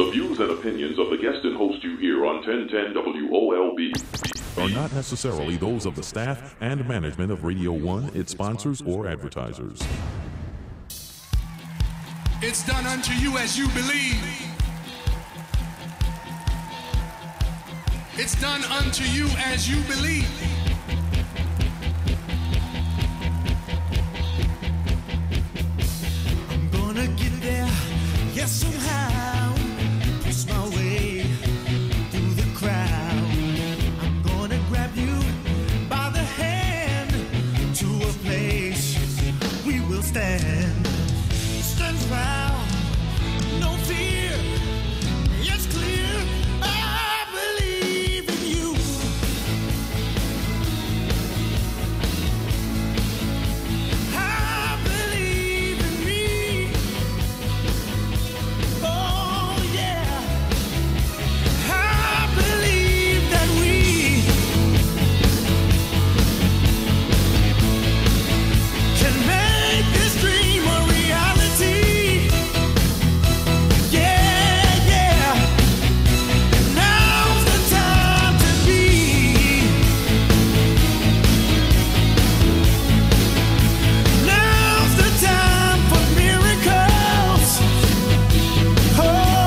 The views and opinions of the guest and host you hear on 1010 WOLB are not necessarily those of the staff and management of Radio 1, its sponsors, or advertisers. It's done unto you as you believe. It's done unto you as you believe. I'm gonna get there, yes, somehow. Push my way through the crowd. I'm gonna grab you by the hand to a place we will stand. Stand proud, no fear. It's clear, I believe in you. I believe in me. Oh yeah, I believe that we can make this dream a reality. Yeah, yeah. Now's the time to be. Now's the time for miracles. Oh,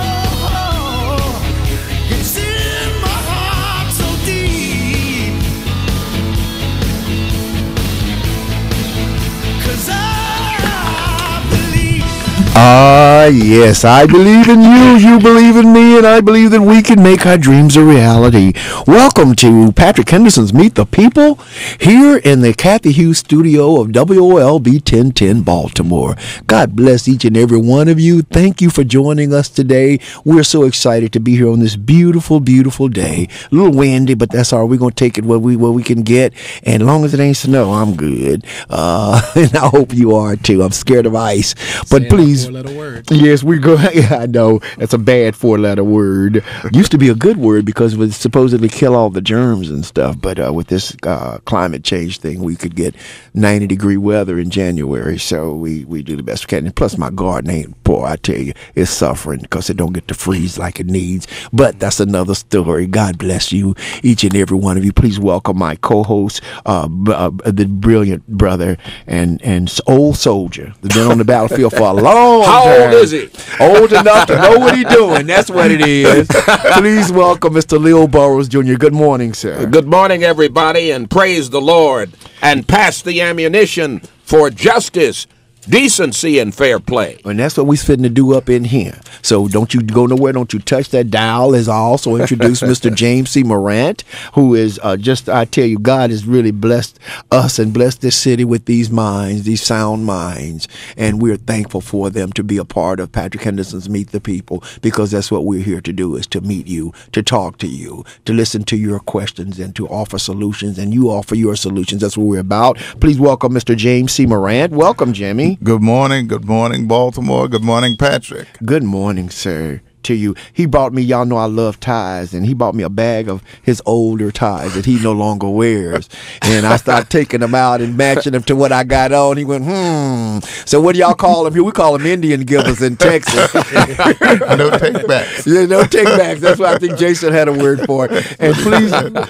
it's in my heart so deep. 'Cause I believe. Yes, I believe in you, you believe in me, and I believe that we can make our dreams a reality. Welcome to Patrick Henderson's Meet the People here in the Kathy Hughes studio of WOLB 1010 Baltimore. God bless each and every one of you. Thank you for joining us today. We're so excited to be here on this beautiful, beautiful day. A little windy, but that's all right. We're going to take it what we can get, and as long as it ain't snow, I'm good. And I hope you are too. I'm scared of ice, but please. Four-letter word. Yes, we go. Yeah, I know it's a bad four-letter word. Used to be a good word because it would supposedly kill all the germs and stuff. But with this climate change thing, we could get 90-degree weather in January. So we do the best we can. And plus, my garden ain't poor. I tell you, it's suffering because it don't get to freeze like it needs. But that's another story. God bless you, each and every one of you. Please welcome my co-host, the brilliant brother and old soldier. That's been on the battlefield for a long time. How old is he? Old enough to know what he's doing. That's what it is. Please welcome Mr. Lil Burrows Jr. Good morning, sir. Good morning, everybody, and praise the Lord, and pass the ammunition for justice, decency, and fair play. And that's what we finna do up in here. So don't you go nowhere. Don't you touch that dial. As I also introduce Mr. James C. Morant, who is I tell you, God has really blessed us and blessed this city with these minds, these sound minds. And we're thankful for them to be a part of Patrick Henderson's Meet the People, because that's what we're here to do, is to meet you, to talk to you, to listen to your questions, and to offer solutions. And you offer your solutions. That's what we're about. Please welcome Mr. James C. Morant. Welcome, Jimmy. Good morning, Baltimore. Good morning, Patrick. Good morning, sir, to you. He bought me, y'all know I love ties, and he bought me a bag of his older ties that he no longer wears. And I started taking them out and matching them to what I got on. He went, So what do y'all call them here? We call them Indian givers in Texas. No take-backs. Yeah, no take-backs. That's what I think Jason had a word for it. And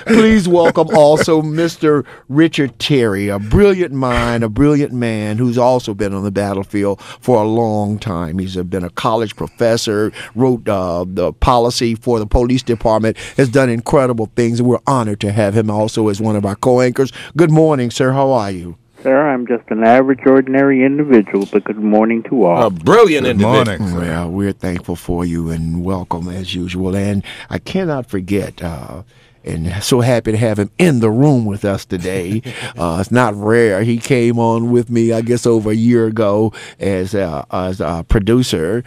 please welcome also Mr. Richard Terry, a brilliant mind, a brilliant man who's also been on the battlefield for a long time. He's been a college professor, wrote the policy for the police department, has done incredible things, and we're honored to have him also as one of our co-anchors. Good morning, sir. How are you? Sir, I'm just an average, ordinary individual, but good morning to all. A brilliant individual. Morning, well, we're thankful for you and welcome as usual. And I cannot forget, and so happy to have him in the room with us today. It's not rare. He came on with me, I guess, over a year ago as a producer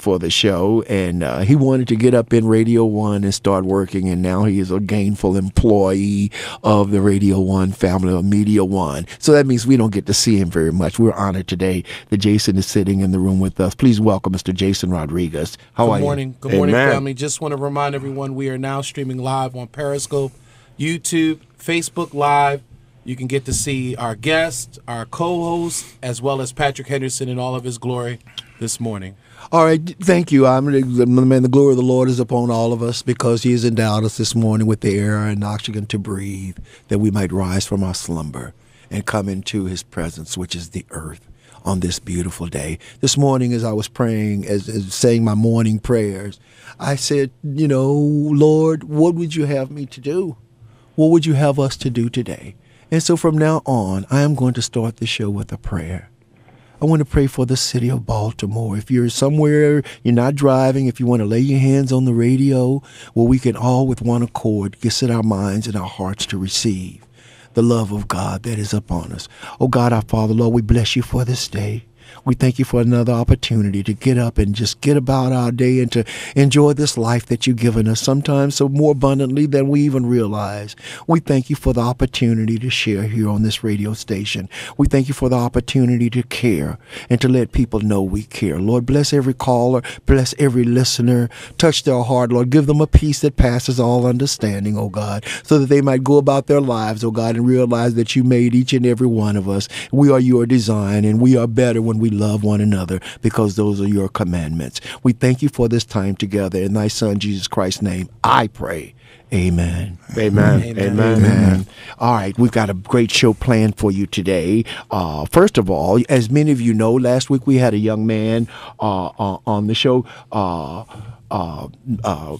for the show, and he wanted to get up in Radio 1 and start working, and now he is a gainful employee of the Radio 1 family, of Media One. So that means we don't get to see him very much. We're honored today that Jason is sitting in the room with us. Please welcome Mr. Jason Rodriguez. How are you? Good morning, Amen. family. Just want to remind everyone we are now streaming live on Periscope, YouTube, Facebook Live. You can get to see our guests, our co-hosts, as well as Patrick Henderson in all of his glory this morning. All right, thank you. The glory of the Lord is upon all of us because he has endowed us this morning with the air and oxygen to breathe, that we might rise from our slumber and come into his presence, which is the earth, on this beautiful day. This morning, as I was praying, as saying my morning prayers, I said, Lord, what would you have me to do? What would you have us to do today? And so from now on, I am going to start the show with a prayer. I want to pray for the city of Baltimore. If you're somewhere, you're not driving, if you want to lay your hands on the radio, where we can all with one accord set our minds and our hearts to receive the love of God that is upon us. Oh God, our Father, Lord, we bless you for this day. We thank you for another opportunity to get up and just get about our day and to enjoy this life that you've given us, sometimes so more abundantly than we even realize. We thank you for the opportunity to share here on this radio station. We thank you for the opportunity to care and to let people know we care. Lord, bless every caller, bless every listener, touch their heart, Lord, give them a peace that passes all understanding, oh God, so that they might go about their lives, oh God, and realize that you made each and every one of us. We are your design, and we are better when we love one another, because those are your commandments. We thank you for this time together. In thy Son, Jesus Christ's name, I pray. Amen. Amen. Amen. Amen. Amen. All right, we've got a great show planned for you today. First of all, as many of you know, last week we had a young man on the show,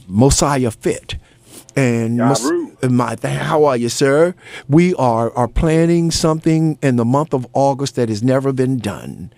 Mosiah Fit. And how are you, sir? We are planning something in the month of August that has never been done.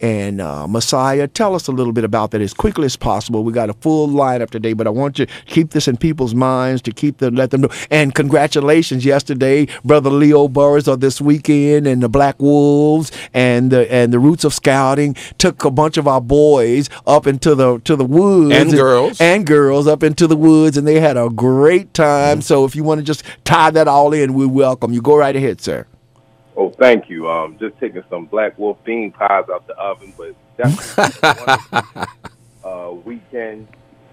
And Messiah, tell us a little bit about that as quickly as possible. We got a full lineup today, but I want you to keep this in people's minds, to let them know. And congratulations yesterday, Brother Leo Burris, on this weekend, and the Black Wolves and the Roots of Scouting took a bunch of our boys up into the woods and girls up into the woods, and they had a great time. So if you want to just tie that all in, we welcome you. Go right ahead, sir. Oh, thank you. Just taking some Black Wolf bean pies out the oven, but definitely weekend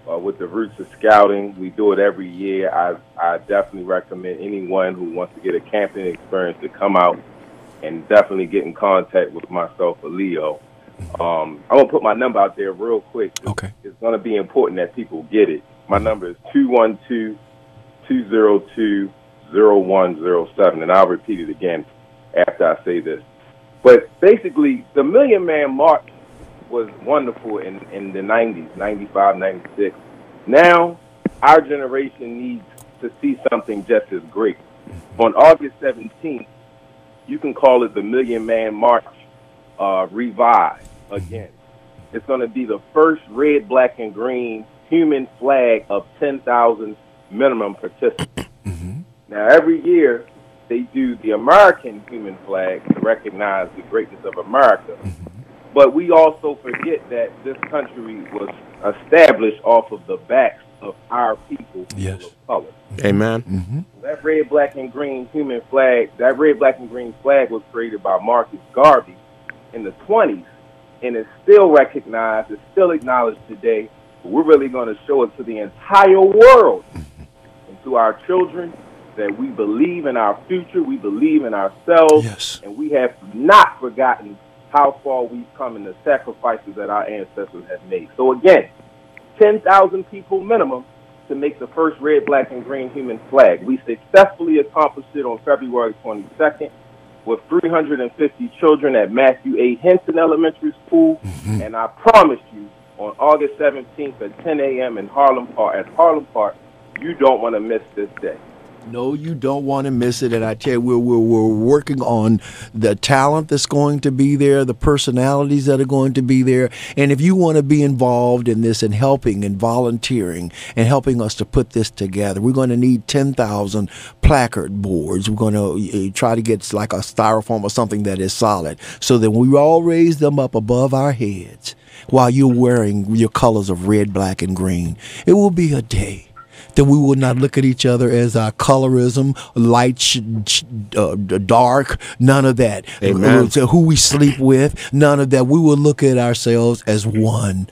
with the Roots of Scouting. We do it every year. I definitely recommend anyone who wants to get a camping experience to come out and definitely get in contact with myself or Leo. I'm going to put my number out there real quick. Okay. It's going to be important that people get it. My number is 212-202-0107, and I'll repeat it again after I say this. But basically, the Million Man March was wonderful in the 90s, 95, 96. Now, our generation needs to see something just as great. On August 17th, you can call it the Million Man March revived again. It's going to be the first red, black, and green human flag of 10,000 minimum participants. Now, every year, they do the American human flag to recognize the greatness of America. But we also forget that this country was established off of the backs of our people of color. Amen. That red, black, and green human flag, that red, black, and green flag was created by Marcus Garvey in the 20s, and it's still recognized, it's still acknowledged today. But we're really going to show it to the entire world and to our children that we believe in our future, we believe in ourselves, and we have not forgotten how far we've come in the sacrifices that our ancestors have made. So again, 10,000 people minimum to make the first red, black, and green human flag. We successfully accomplished it on February 22nd with 350 children at Matthew A. Henson Elementary School, and I promise you, on August 17th at 10 a.m. in Harlem Park, you don't want to miss this day. No, you don't want to miss it. And I tell you, we're working on the talent that's going to be there, the personalities that are going to be there. And if you want to be involved in this and helping and volunteering and helping us to put this together, we're going to need 10,000 placard boards. We're going to try to get like a styrofoam or something that is solid so that we all raise them up above our heads while you're wearing your colors of red, black, and green. It will be a day that we will not look at each other as colorism, light, dark, none of that. Amen. Who we sleep with, none of that. We will look at ourselves as one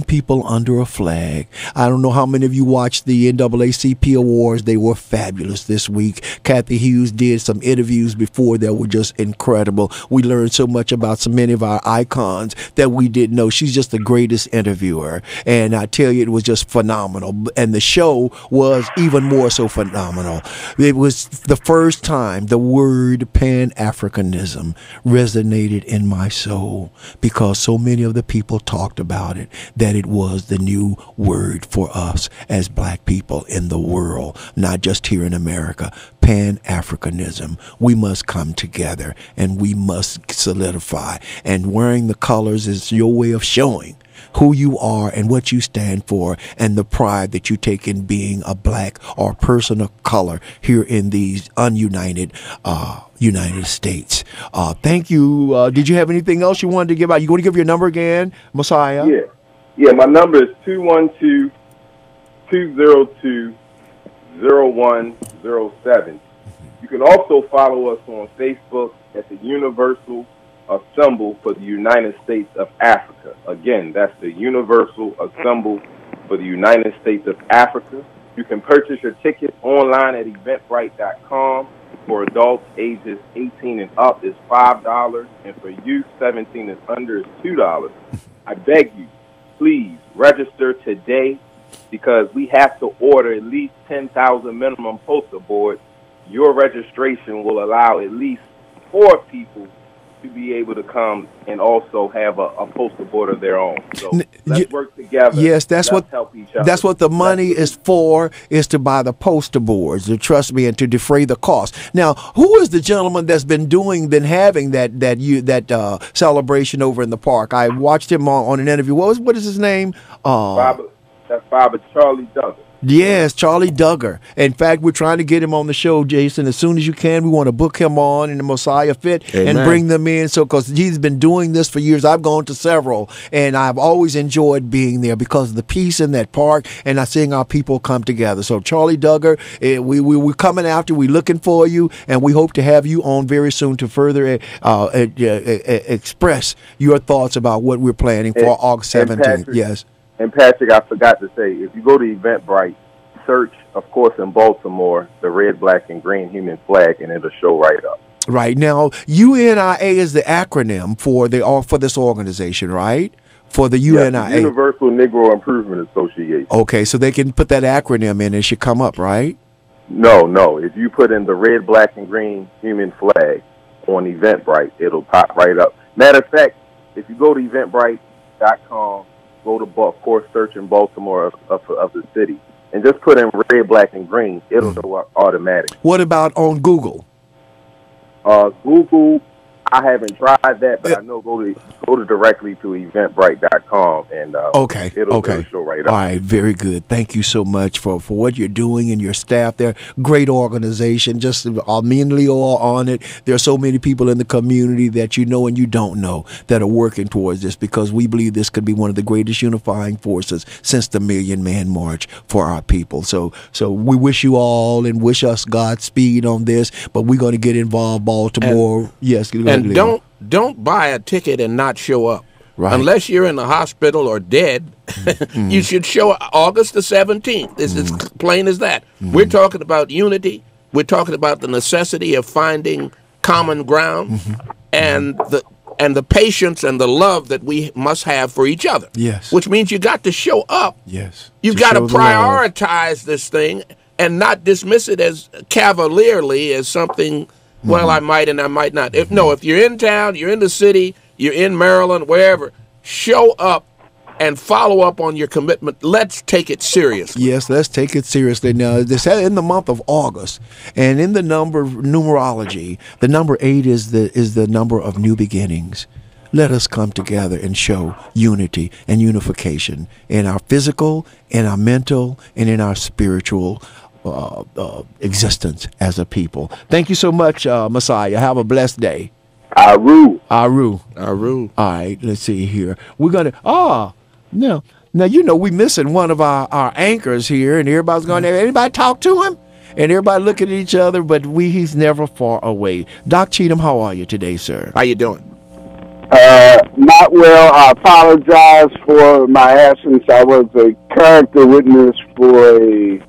people under a flag. I don't know how many of you watched the NAACP Awards. They were fabulous this week. Kathy Hughes did some interviews before that were just incredible. We learned so much about so many of our icons that we didn't know. She's just the greatest interviewer. And I tell you, it was just phenomenal. And the show was even more so phenomenal. It was the first time the word Pan-Africanism resonated in my soul, because so many of the people talked about it, that it was the new word for us as black people in the world, not just here in America. Pan-Africanism. We must come together and we must solidify. And wearing the colors is your way of showing who you are and what you stand for, and the pride that you take in being a black or person of color here in these ununited United States. Thank you. Did you have anything else you wanted to give out? You want to give your number again, Messiah? Yeah, my number is 212-202-0107. You can also follow us on Facebook at the Universal Assemble for the United States of Africa. Again, that's the Universal Assemble for the United States of Africa. You can purchase your tickets online at eventbrite.com. For adults ages 18 and up is $5, and for youth 17 and under is $2. I beg you, please register today, because we have to order at least 10,000 minimum poster boards. Your registration will allow at least 4 people to be able to come and also have a poster board of their own. So let's work together. Yes, that's let's help each other. That's what the money is for, is to buy the poster boards. To trust me, and to defray the cost. Now, who is the gentleman that's been having that celebration over in the park? I watched him on an interview. What is his name? That's Bob Charlie Duggar. Yes, Charlie Duggar. In fact, we're trying to get him on the show, Jason, as soon as you can. We want to book him on in the Messiah Fit. Amen. And bring them in. So, because he's been doing this for years. I've gone to several, and I've always enjoyed being there because of the peace in that park, and I seeing our people come together. So, Charlie Duggar, we're coming after. We're looking for you, and we hope to have you on very soon to further express your thoughts about what we're planning for August 17th. Yes. And Patrick, I forgot to say, if you go to Eventbrite, search, of course, in Baltimore, the red, black, and green human flag, and it'll show right up. Right. Now, UNIA is the acronym for this organization, right? For the UNIA. Yes, Universal Negro Improvement Association. Okay, so they can put that acronym in, it should come up, right? No. If you put in the red, black, and green human flag on Eventbrite, it'll pop right up. Matter of fact, if you go to eventbrite.com, go to, of course, search in Baltimore of the city, and just put in red, black, and green. It'll show up automatically. What about on Google? Google, I haven't tried that, but I know go to directly to eventbrite.com, and it'll show right up. All right, very good. Thank you so much for what you're doing and your staff there. Great organization. Just me and Leo are on it. There are so many people in the community that you know and you don't know that are working towards this, because we believe this could be one of the greatest unifying forces since the Million Man March for our people. So we wish you all and wish us Godspeed on this, but we're going to get involved, Baltimore. Yes. And don't buy a ticket and not show up. Right. Unless you're in the hospital or dead, you should show up August the 17th. It's as plain as that. We're talking about unity. We're talking about the necessity of finding common ground and the patience and the love that we must have for each other. Yes. Which means you got to show up. Yes. You've got to prioritize this thing and not dismiss it as cavalierly as something. Well, I might and I might not. If you're in town, you're in the city, you're in Maryland, wherever, show up and follow up on your commitment. Let's take it seriously. Yes, let's take it seriously. Now, this in the month of August, and in the numerology, the number 8 is the number of new beginnings. Let us come together and show unity and unification in our physical, in our mental, and in our spiritual existence as a people. Thank you so much, Messiah. Have a blessed day. Aru. All right, let's see here. We're gonna now Now, we missing one of our anchors here, and everybody's going, anybody talk to him? And everybody looking at each other, but he's never far away. Doc Cheatham, how are you today, sir? How you doing? Not well. I apologize for my absence. I was a character witness for a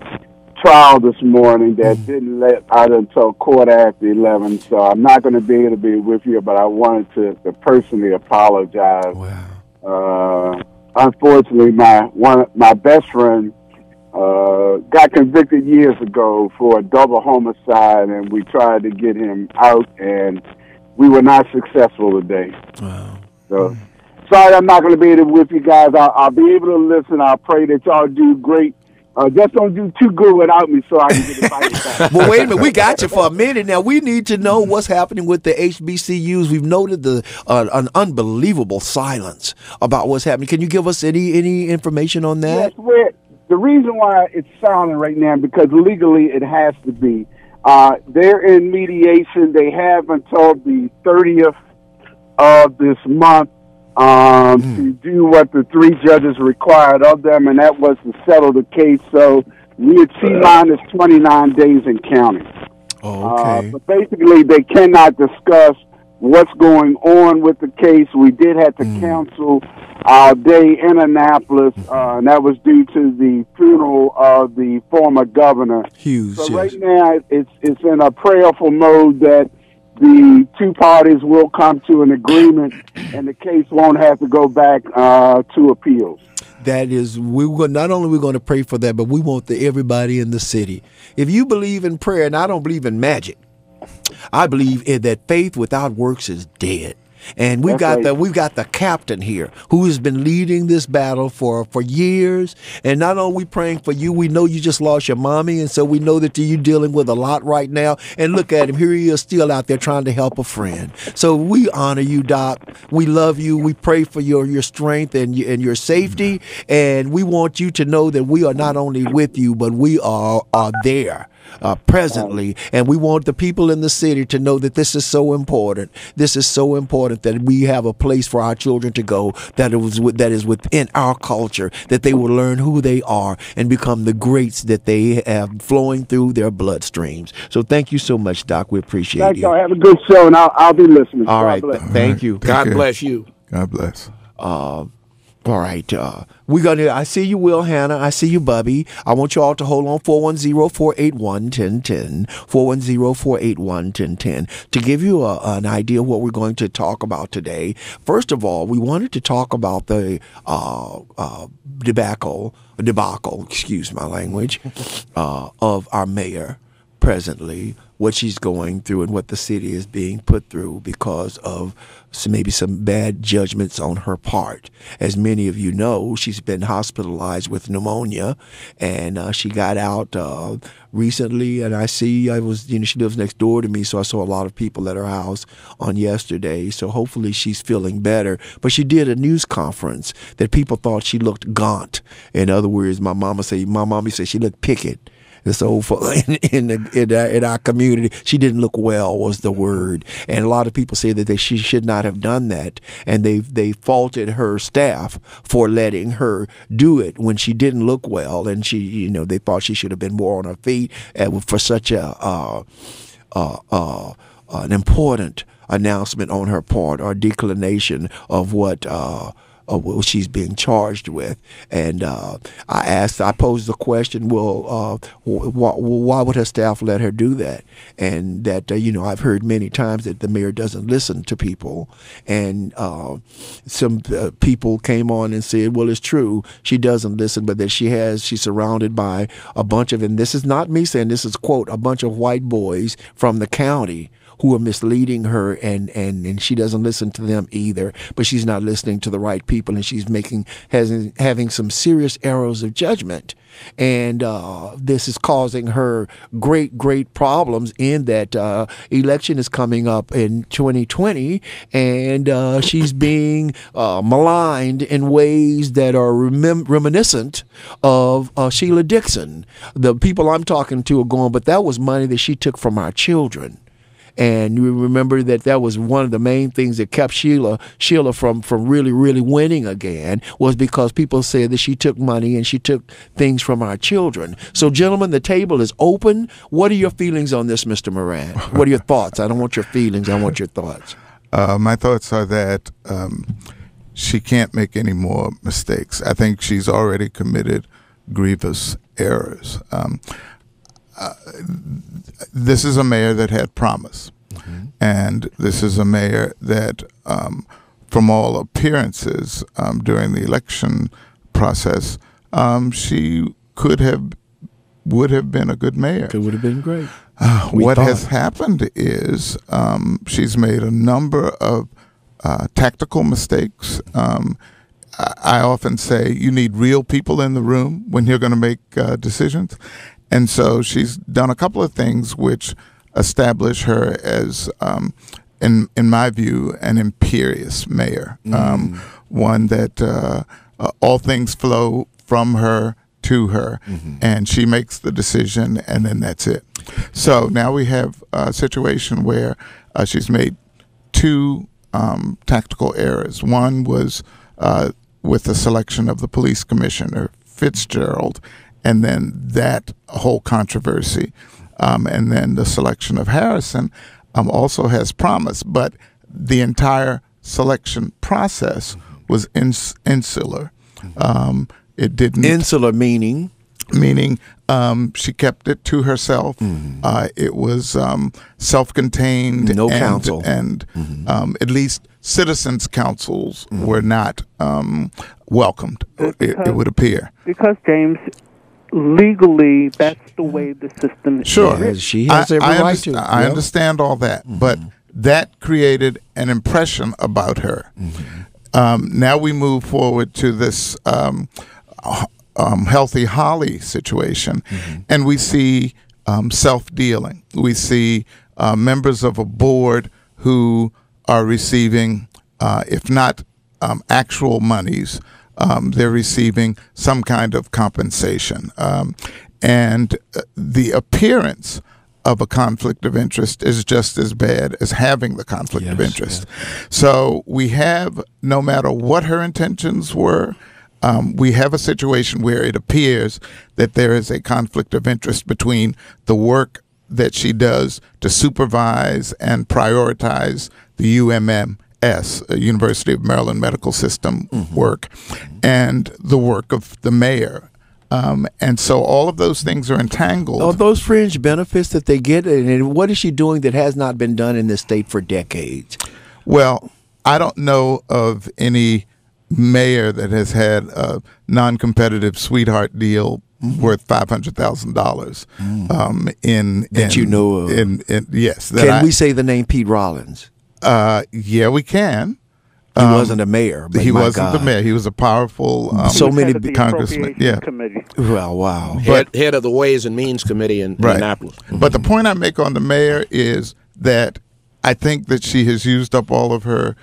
trial this morning that didn't let out until quarter after 11, so I'm not going to be able to be with you, but I wanted to personally apologize. Wow. Unfortunately, my best friend got convicted years ago for a double homicide, and we tried to get him out, and we were not successful today. Wow. So, sorry I'm not going to be able to with you guys. I'll be able to listen. I pray that y'all do great. Just don't do too good without me so I can get invited back. Well, wait a minute. We got you for a minute now. We need to know what's happening with the HBCUs. We've noted an unbelievable silence about what's happening. Can you give us any information on that? Yes, the reason why it's silent right now, because legally it has to be. They're in mediation. They have until the 30th of this month to do what the 3 judges required of them, and that was to settle the case. So we at T-minus 29 days and counting. Okay. But basically, they cannot discuss what's going on with the case. We did have to cancel our day in Annapolis, and that was due to the funeral of the former governor. Hughes. So right now, it's in a prayerful mode that the 2 parties will come to an agreement, and the case won't have to go back to appeals. That is, not only we're going to pray for that, but we want everybody in the city. If you believe in prayer, and I don't believe in magic, I believe that faith without works is dead. And we've got the captain here who has been leading this battle for years. And not only are we praying for you, we know you just lost your mommy, and so we know that you're dealing with a lot right now. And look at him, here he is still out there trying to help a friend. So we honor you, Doc. We love you. We pray for your strength and your safety. And we want you to know that we are not only with you, but we are there. Presently, and we want the people in the city to know that this is so important. This is so important that we have a place for our children to go that is within our culture, that they will learn who they are and become the greats that they have flowing through their bloodstreams. So thank you so much, Doc. We appreciate you. Thank you. Have a good show, and I'll be listening. All right. Thank you. God bless you. God bless. All right. I see you, Will, Hannah. I see you, Bubby. I want you all to hold on. 410-481-1010. 410-481-1010. To give you an idea of what we're going to talk about today, first of all, we wanted to talk about the debacle, excuse my language, of our mayor presently, what she's going through and what the city is being put through because of maybe some bad judgments on her part. As many of you know, she's been hospitalized with pneumonia, and she got out recently. And she lives next door to me, so I saw a lot of people at her house on yesterday. So hopefully she's feeling better. But she did a news conference that people thought she looked gaunt. In other words, my mommy said she looked picket. So in our community, she didn't look well was the word, and a lot of people say that she should not have done that, and they faulted her staff for letting her do it when she didn't look well, and they thought she should have been more on her feet for such an important announcement on her part, or declination of what she's being charged with. And I posed the question, why would her staff let her do that? And that, I've heard many times that the mayor doesn't listen to people. And some people came on and said, well, it's true, she doesn't listen, but that she's surrounded by a bunch of, and this is not me saying, this is quote, a bunch of white boys from the county who are misleading her, and she doesn't listen to them either, but she's not listening to the right people, and she's having some serious errors of judgment. And this is causing her great problems in that election is coming up in 2020, and she's being maligned in ways that are reminiscent of Sheila Dixon. The people I'm talking to are going, but that was money that she took from our children. And you remember that was one of the main things that kept Sheila from really, really winning again, was because people said that she took money and she took things from our children. So, gentlemen, the table is open. What are your feelings on this, Mr. Moran? What are your thoughts? I don't want your feelings. I want your thoughts. My thoughts are that she can't make any more mistakes. I think she's already committed grievous errors. This is a mayor that had promise, and this is a mayor that, from all appearances, during the election process, she would have been a good mayor. It would have been great. What has happened is she's made a number of tactical mistakes. I often say you need real people in the room when you're going to make decisions. And so she's done a couple of things which establish her as, in my view, an imperious mayor. One that all things flow from her to her, and she makes the decision, and then that's it. So now we have a situation where she's made two tactical errors. One was with the selection of the police commissioner, Fitzgerald, and then that whole controversy. And then the selection of Harrison also has promise, but the entire selection process was insular. It didn't. Insular meaning? Meaning she kept it to herself. It was self-contained. No counsel. And at least citizens' councils were not welcomed, it would appear. Because, James, legally, that's the way the system is. Sure. She has every right to. I understand all that, but that created an impression about her. Now we move forward to this Healthy Holly situation, and we see self-dealing. We see members of a board who are receiving, if not actual monies, they're receiving some kind of compensation. And the appearance of a conflict of interest is just as bad as having the conflict of interest. So we have, no matter what her intentions were, we have a situation where it appears that there is a conflict of interest between the work that she does to supervise and prioritize the UMMS, University of Maryland Medical System work, and the work of the mayor. And so all of those things are entangled. Are those fringe benefits that they get, and what is she doing that has not been done in this state for decades? Well, I don't know of any mayor that has had a non-competitive sweetheart deal worth $500,000 that you know of. Yes. Can we say the name Pete Rollins? Yeah, we can. He wasn't a mayor. But he wasn't the mayor. He was a powerful so many congressmen. Yeah. Committee. Well, wow. Head of the Ways and Means Committee in Indianapolis. But the point I make on the mayor is that I think that she has used up all of her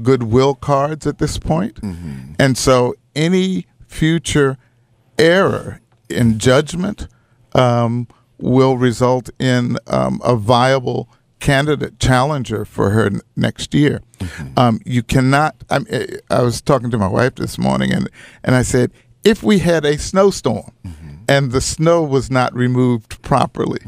goodwill cards at this point. And so any future error in judgment will result in a viable candidate challenger for her next year. You cannot, I was talking to my wife this morning, and I said, if we had a snowstorm and the snow was not removed properly,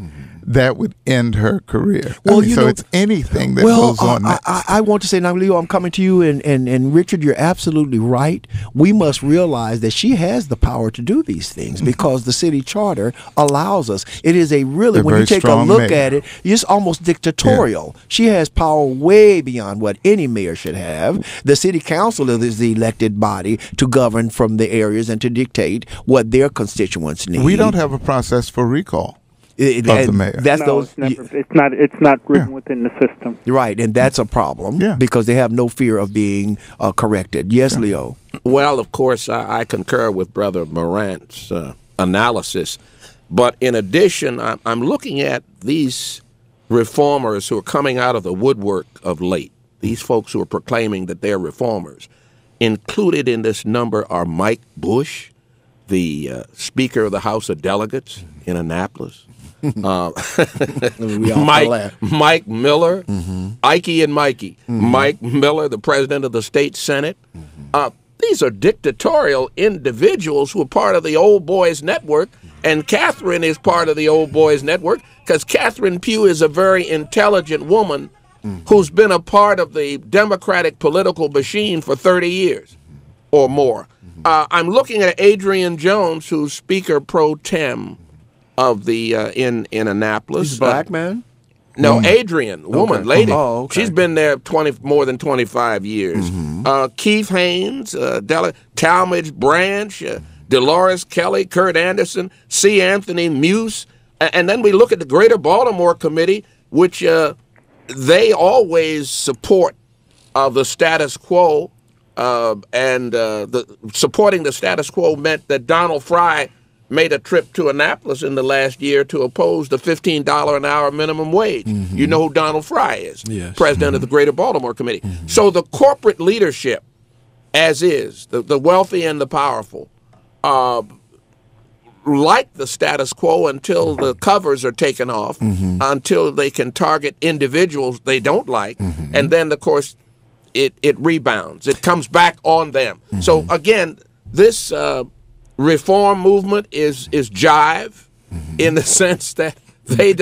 that would end her career. Well, it's anything that goes on next. I want to say now, Leo, I'm coming to you, and Richard, you're absolutely right. We must realize that she has the power to do these things because the city charter allows us. It is when you take a look at it, it's almost dictatorial. She has power way beyond what any mayor should have. The city council is the elected body to govern from the areas and to dictate what their constituents need. We don't have a process for recall. Of the mayor. It's not written within the system. Right, and that's a problem because they have no fear of being corrected. Yes, Leo? Well, of course, I concur with Brother Morant's analysis. But in addition, I'm looking at these reformers who are coming out of the woodwork of late, these folks who are proclaiming that they're reformers. Included in this number are Mike Bush, the Speaker of the House of Delegates in Annapolis, Mike Miller, Ike and Mikey. Mike Miller, the president of the state senate. These are dictatorial individuals who are part of the Old Boys Network, and Catherine is part of the Old Boys Network because Catherine Pugh is a very intelligent woman who's been a part of the Democratic political machine for 30 years or more. I'm looking at Adrian Jones, who's Speaker pro tem of the in Annapolis. He's a black man? No, Adrian, woman, lady. Oh, okay. She's been there more than 25 years. Keith Haynes, Talmadge Branch, Dolores Kelly, Kurt Anderson, C. Anthony Muse, and then we look at the Greater Baltimore Committee, which they always support the status quo, and supporting the status quo meant that Donald Fry made a trip to Annapolis in the last year to oppose the $15 an hour minimum wage. You know who Donald Fry is, president of the Greater Baltimore Committee. So the corporate leadership, as is, the wealthy and the powerful, like the status quo until the covers are taken off, until they can target individuals they don't like, and then, of course, it rebounds. It comes back on them. So, again, this reform movement is jive in the sense that they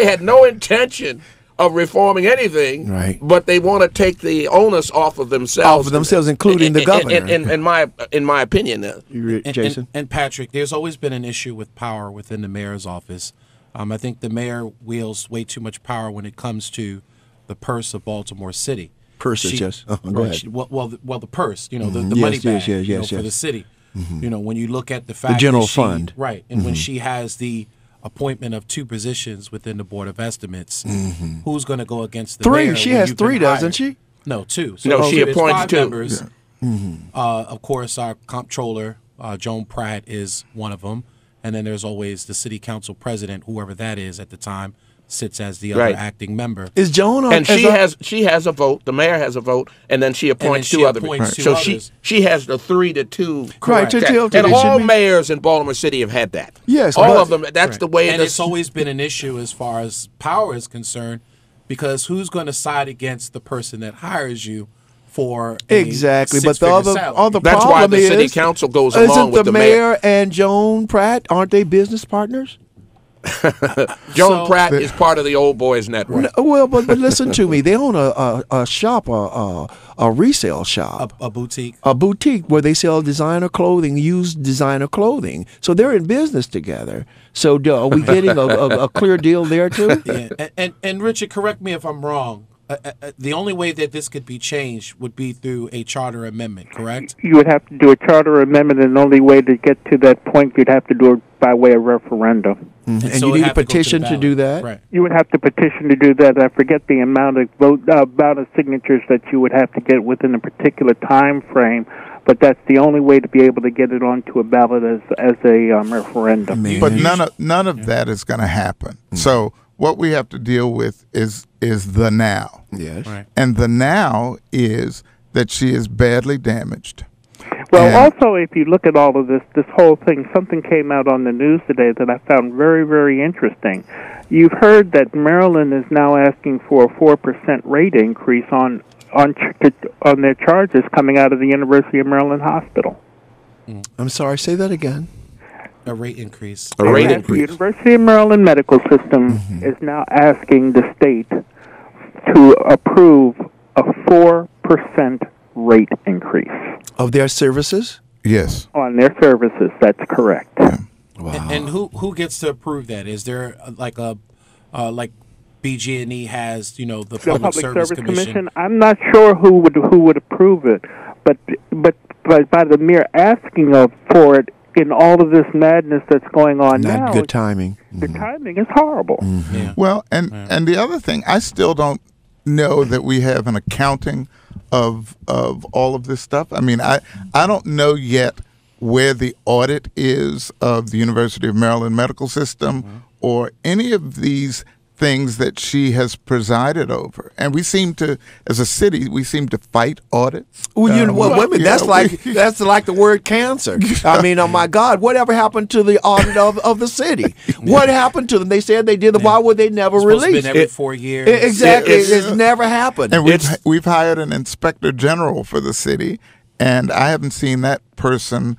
had no intention of reforming anything, but they want to take the onus off of themselves. Including the governor. In my opinion. Jason? And Patrick, there's always been an issue with power within the mayor's office. I think the mayor wields way too much power when it comes to the purse of Baltimore City. Purses, yes. Go ahead. The purse, the money bag for the city. When you look at the fact the general that fund. Right, and when she has the appointment of 2 positions within the Board of Estimates, who's going to go against the mayor? She has 3, doesn't she? No, 2. So no, she appoints 5 2. members. Of course, our comptroller, Joan Pratt, is one of them. And then there's always the city council president, whoever that is at the time, sits as the other acting member. Is Joan on? And she has a vote. The mayor has a vote, and then she appoints 2 other people. So she has the 3-2. Right. And all mayors in Baltimore City have had that. Yes, all of them. That's the way. And it's always been an issue as far as power is concerned, because who's going to side against the person that hires you for exactly? But the other that's problem why the city council goes along with the mayor and Joan Pratt. Aren't they business partners? Joan Pratt is part of the Old Boys Network. Well, but listen to me. They own a shop, a resale shop, a boutique, where they sell designer clothing, used designer clothing. So they're in business together. So are we getting a clear deal there too? Yeah. And Richard, correct me if I'm wrong. The only way that this could be changed would be through a charter amendment, correct? You would have to do a charter amendment, and the only way to get to that point, you'd have to do it by way of referendum. And so you need a petition to do that? Right. You would have to petition to do that. I forget the amount of signatures that you would have to get within a particular time frame, but that's the only way to be able to get it onto a ballot as a referendum. But none of that is going to happen. So what we have to deal with is the now. Yes. Right. And the now is that she is badly damaged. Well, also, if you look at all of this whole thing, something came out on the news today that I found very, very interesting. You've heard that Maryland is now asking for a 4% rate increase on their charges coming out of the University of Maryland Hospital. I'm sorry, say that again. A rate increase. A rate increase. The University of Maryland Medical System is now asking the state to approve a 4% rate increase. Of their services? Yes. On their services, that's correct. Yeah. Wow. And who gets to approve that? Is there like BG&E has, the Public Service Commission? I'm not sure who would approve it, but by the mere asking for it in all of this madness that's going on now, not good timing. The timing is horrible. Yeah. Well, and the other thing, I still don't know that we have an accounting of all of this stuff. I mean, I don't know yet where the audit is of the University of Maryland Medical System or any of these things that she has presided over, and we seem to, as a city, we seem to fight audits. Well, women, that's like the word cancer. I mean, oh my God, whatever happened to the audit of the city? What happened to them? They said they did it. Why were they never released? Every 4 years. Exactly, it's never happened. And we've hired an inspector general for the city, and I haven't seen that person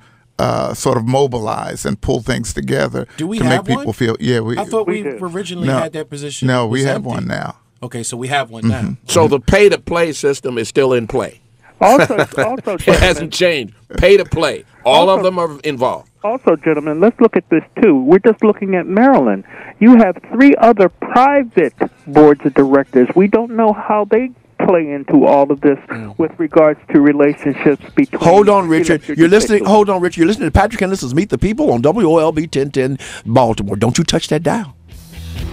sort of mobilize and pull things together to make people feel. Yeah, I thought we originally had that position. No, we have empty. one now. Okay, so we have one now. So the pay-to-play system is still in play. Also, it hasn't changed. Pay-to-play. All of them are involved. Also, gentlemen, let's look at this, too. We're just looking at Maryland. You have 3 other private boards of directors. We don't know how they play into all of this with regards to relationships between. Hold on, Richard. You're listening. Hold on, Richard. You're listening to Patrick Henderson's Meet the People on WOLB 1010 Baltimore. Don't you touch that dial.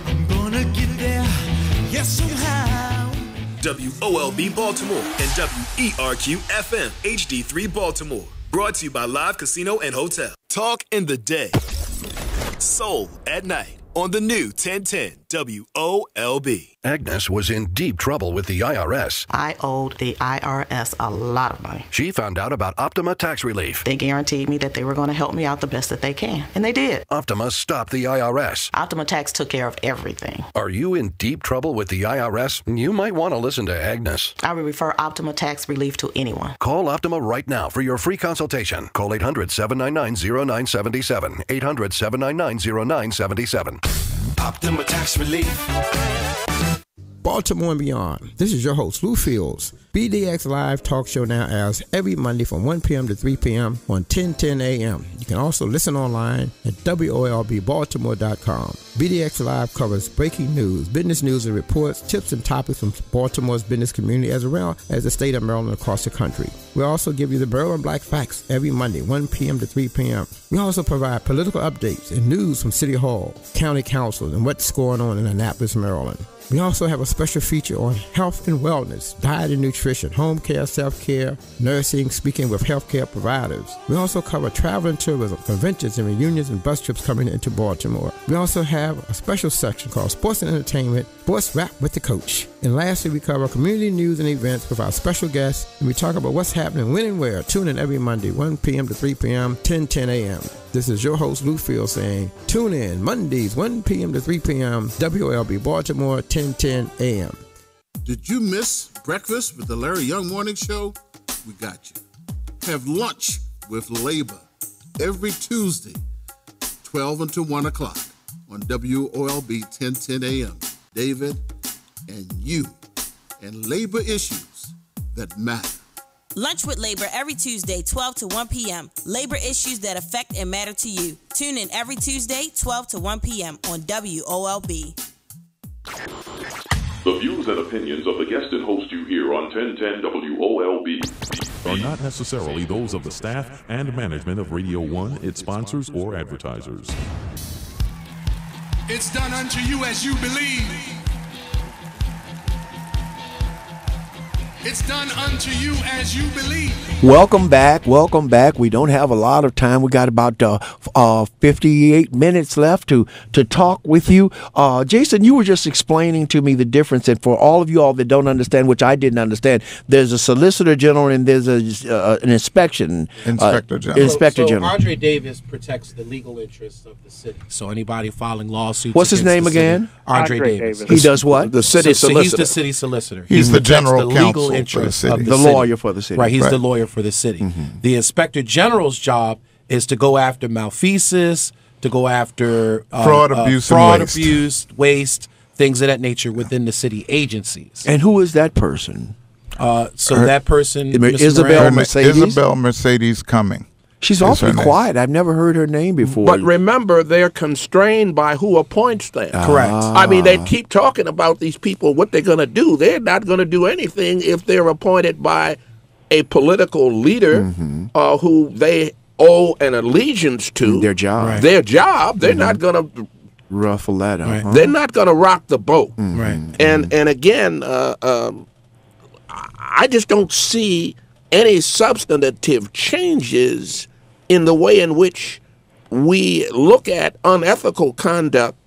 I'm gonna get there, yes, somehow. WOLB Baltimore and WERQ FM HD3 Baltimore. Brought to you by Live Casino and Hotel. Talk in the day. Soul at night. On the new 1010 WOLB. Agnes was in deep trouble with the IRS. I owed the IRS a lot of money. She found out about Optima Tax Relief. They guaranteed me that they were going to help me out the best that they can. And they did. Optima stopped the IRS. Optima Tax took care of everything. Are you in deep trouble with the IRS? You might want to listen to Agnes. I would refer Optima Tax Relief to anyone. Call Optima right now for your free consultation. Call 800-799-0977. 800-799-0977. Optima Tax Relief. Baltimore and beyond. This is your host, Lou Fields. BDX Live Talk Show now airs every Monday from 1 p.m. to 3 p.m. on 1010 a.m. You can also listen online at WOLBbaltimore.com. BDX Live covers breaking news, business news and reports, tips and topics from Baltimore's business community as well as the state of Maryland across the country. We also give you the Maryland Black Facts every Monday, 1 p.m. to 3 p.m. We also provide political updates and news from City Hall, County Council, and what's going on in Annapolis, Maryland. We also have a special feature on health and wellness, diet and nutrition, home care, self-care, nursing, speaking with healthcare providers. We also cover travel and tourism, conventions and reunions and bus trips coming into Baltimore. We also have a special section called Sports and Entertainment, Sports Rap with the Coach. And lastly, we cover community news and events with our special guests, and we talk about what's happening when and where. Tune in every Monday, 1 p.m. to 3 p.m., 1010 a.m. This is your host, Lou Field, saying, tune in Mondays, 1 p.m. to 3 p.m., WLB Baltimore, 1010 a.m. Did you miss breakfast with the Larry Young Morning Show? We got you. Have lunch with Labor every Tuesday, 12 until 1 o'clock on WOLB 1010 a.m. David and you and labor issues that matter. Lunch with Labor every Tuesday, 12 to 1 p.m. Labor issues that affect and matter to you. Tune in every Tuesday, 12 to 1 p.m. on WOLB. The views and opinions of the guest and host you hear on 1010 WOLB are not necessarily those of the staff and management of Radio 1, its sponsors, or advertisers. It's done unto you as you believe. It's done unto you as you believe. Welcome back. Welcome back. We don't have a lot of time. We got about 58 minutes left to talk with you. Jason, you were just explaining to me the difference. And for all of you all that don't understand, which I didn't understand, there's a solicitor general and there's an inspector general. So Andre Davis protects the legal interests of the city. So anybody filing lawsuits. What's his name again? Andre Davis. He does what? The city solicitor. He's the city solicitor. He's the general counsel. Legal interest of the lawyer for the city. Right, he's the lawyer for the city. Mm-hmm. The inspector general's job is to go after malfeasance, to go after fraud, abuse, waste, things of that nature within the city agencies. And who is that person? That person, Isabel Mercedes. Isabel Mercedes Cumming. She's awfully quiet. I've never heard her name before. But remember, they're constrained by who appoints them. Correct. I mean, they keep talking about these people, what they're going to do. They're not going to do anything if they're appointed by a political leader who they owe an allegiance to. Their job. Right. Their job. They're not going to ruffle that up. Right. They're not going to rock the boat. Right. And again, I just don't see any substantive changes in the way in which we look at unethical conduct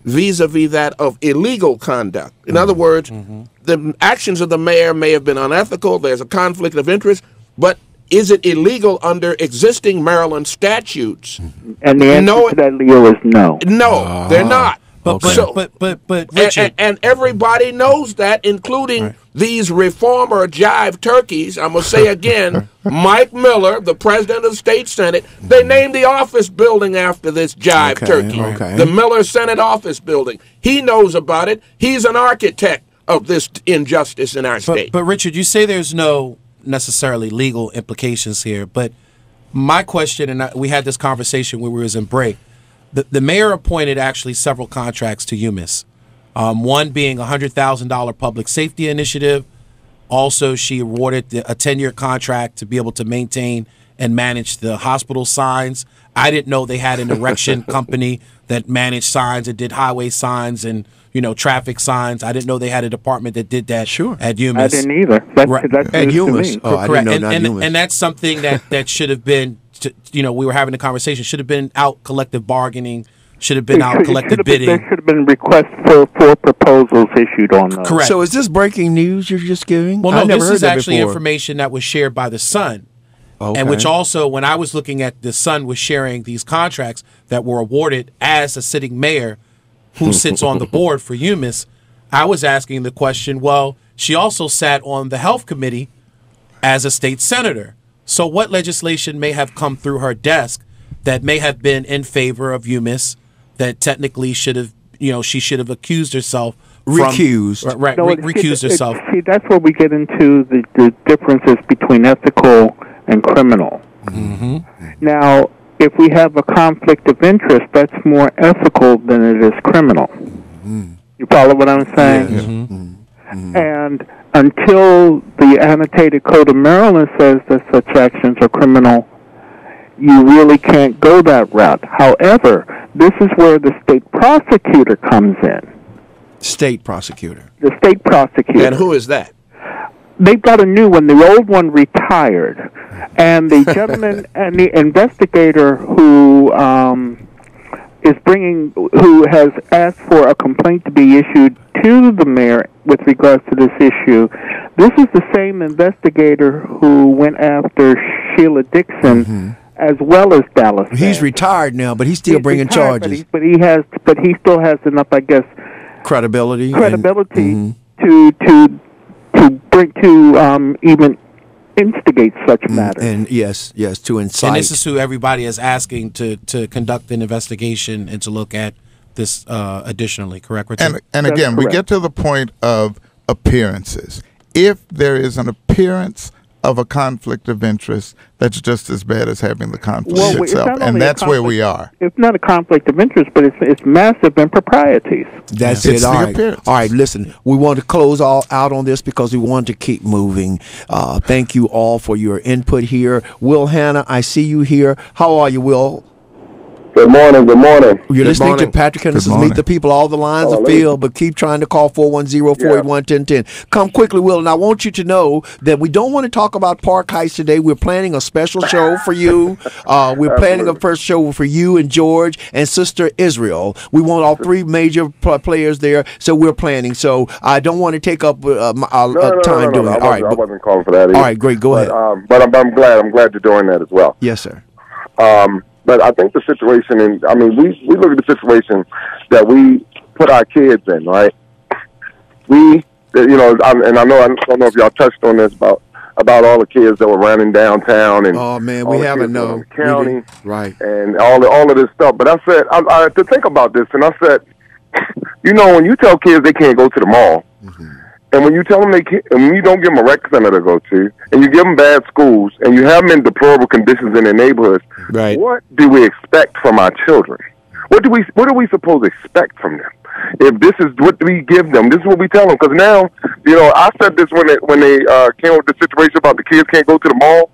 vis-a-vis that of illegal conduct. In other words, the actions of the mayor may have been unethical, there's a conflict of interest, but is it illegal under existing Maryland statutes? And the answer to that, Leo, is no. No, they're not. But Richard, and everybody knows that, including these reformer jive turkeys. I'm going to say again, Mike Mueller, the president of the state senate, they named the office building after this jive turkey. The Mueller Senate office building. He knows about it. He's an architect of this injustice in our state. But Richard, you say there's no necessarily legal implications here, but my question, and we had this conversation when we was in break, the mayor appointed actually several contracts to UMIS, one being a $100,000 public safety initiative. Also, she awarded a 10-year contract to be able to maintain and manage the hospital signs. I didn't know they had an erection company that managed signs and did highway signs and traffic signs. I didn't know they had a department that did that. At UMIS. I didn't either. That's at UMIS. Oh, I didn't know not UMIS. And that's something that should have been. We were having a conversation. Should have been out collective bargaining. Should have been out collective bidding. There should have been requests for proposals issued on those. Correct. So is this breaking news you're just giving? Well, no, I never this heard is that actually before. information that was shared by the Sun. Okay. And which also, when I was looking at the Sun was sharing these contracts that were awarded as a sitting mayor who sits on the board for UMIS, I was asking the question, well, she also sat on the health committee as a state senator. So what legislation may have come through her desk that may have been in favor of UMIS that technically should have, she should have accused herself recused. Recused herself. See, that's where we get into the differences between ethical and criminal. Now, if we have a conflict of interest, that's more ethical than it is criminal. You follow what I'm saying? And until the annotated code of Maryland says that such actions are criminal, you really can't go that route. However, this is where the state prosecutor comes in. State prosecutor. The state prosecutor. And who is that? They've got a new one. The old one retired. And the gentleman and the investigator who who has asked for a complaint to be issued to the mayor with regards to this issue. This is the same investigator who went after Sheila Dixon as well as Dallas. He's retired now, but he's still bringing charges. But he still has enough, I guess, credibility to even instigate such matters. And yes, to incite. And this is who everybody is asking to conduct an investigation and to look at this additionally, correct, Richard? And again, we get to the point of appearances. If there is an appearance of a conflict of interest, that's just as bad as having the conflict itself, and that's where we are. It's not a conflict of interest, but it's massive improprieties. That's it. All right. Listen, we want to close all out on this because we want to keep moving. Thank you all for your input here. Will Hanna, I see you here. How are you, Will? Good morning. You're listening to Patrick Henderson's Meet the People. All the lines are filled, but keep trying to call 410-481-1010. Come quickly, Will, and I want you to know that we don't want to talk about Park Heights today. We're planning a special show for you. We're planning a first show for you and George and Sister Israel. We want all three major players there, so we're planning. So I don't want to take up time doing it. All right, I wasn't calling for that either. All right, great. Go ahead. But I'm glad you're doing that as well. Yes, sir. But I think the situation, we look at the situation that we put our kids in, right? I don't know if y'all touched on this about all the kids that were running downtown and we haven't known county, right? And all of this stuff. But I said, I had to think about this, and I said, when you tell kids they can't go to the mall, and when you tell them and when you don't give them a rec center to go to, and you give them bad schools, and you have them in deplorable conditions in their neighborhoods, right? What do we expect from our children? What are we supposed to expect from them? If this is what we give them, this is what we tell them. Because now, I said this when they came up with the situation about the kids can't go to the mall.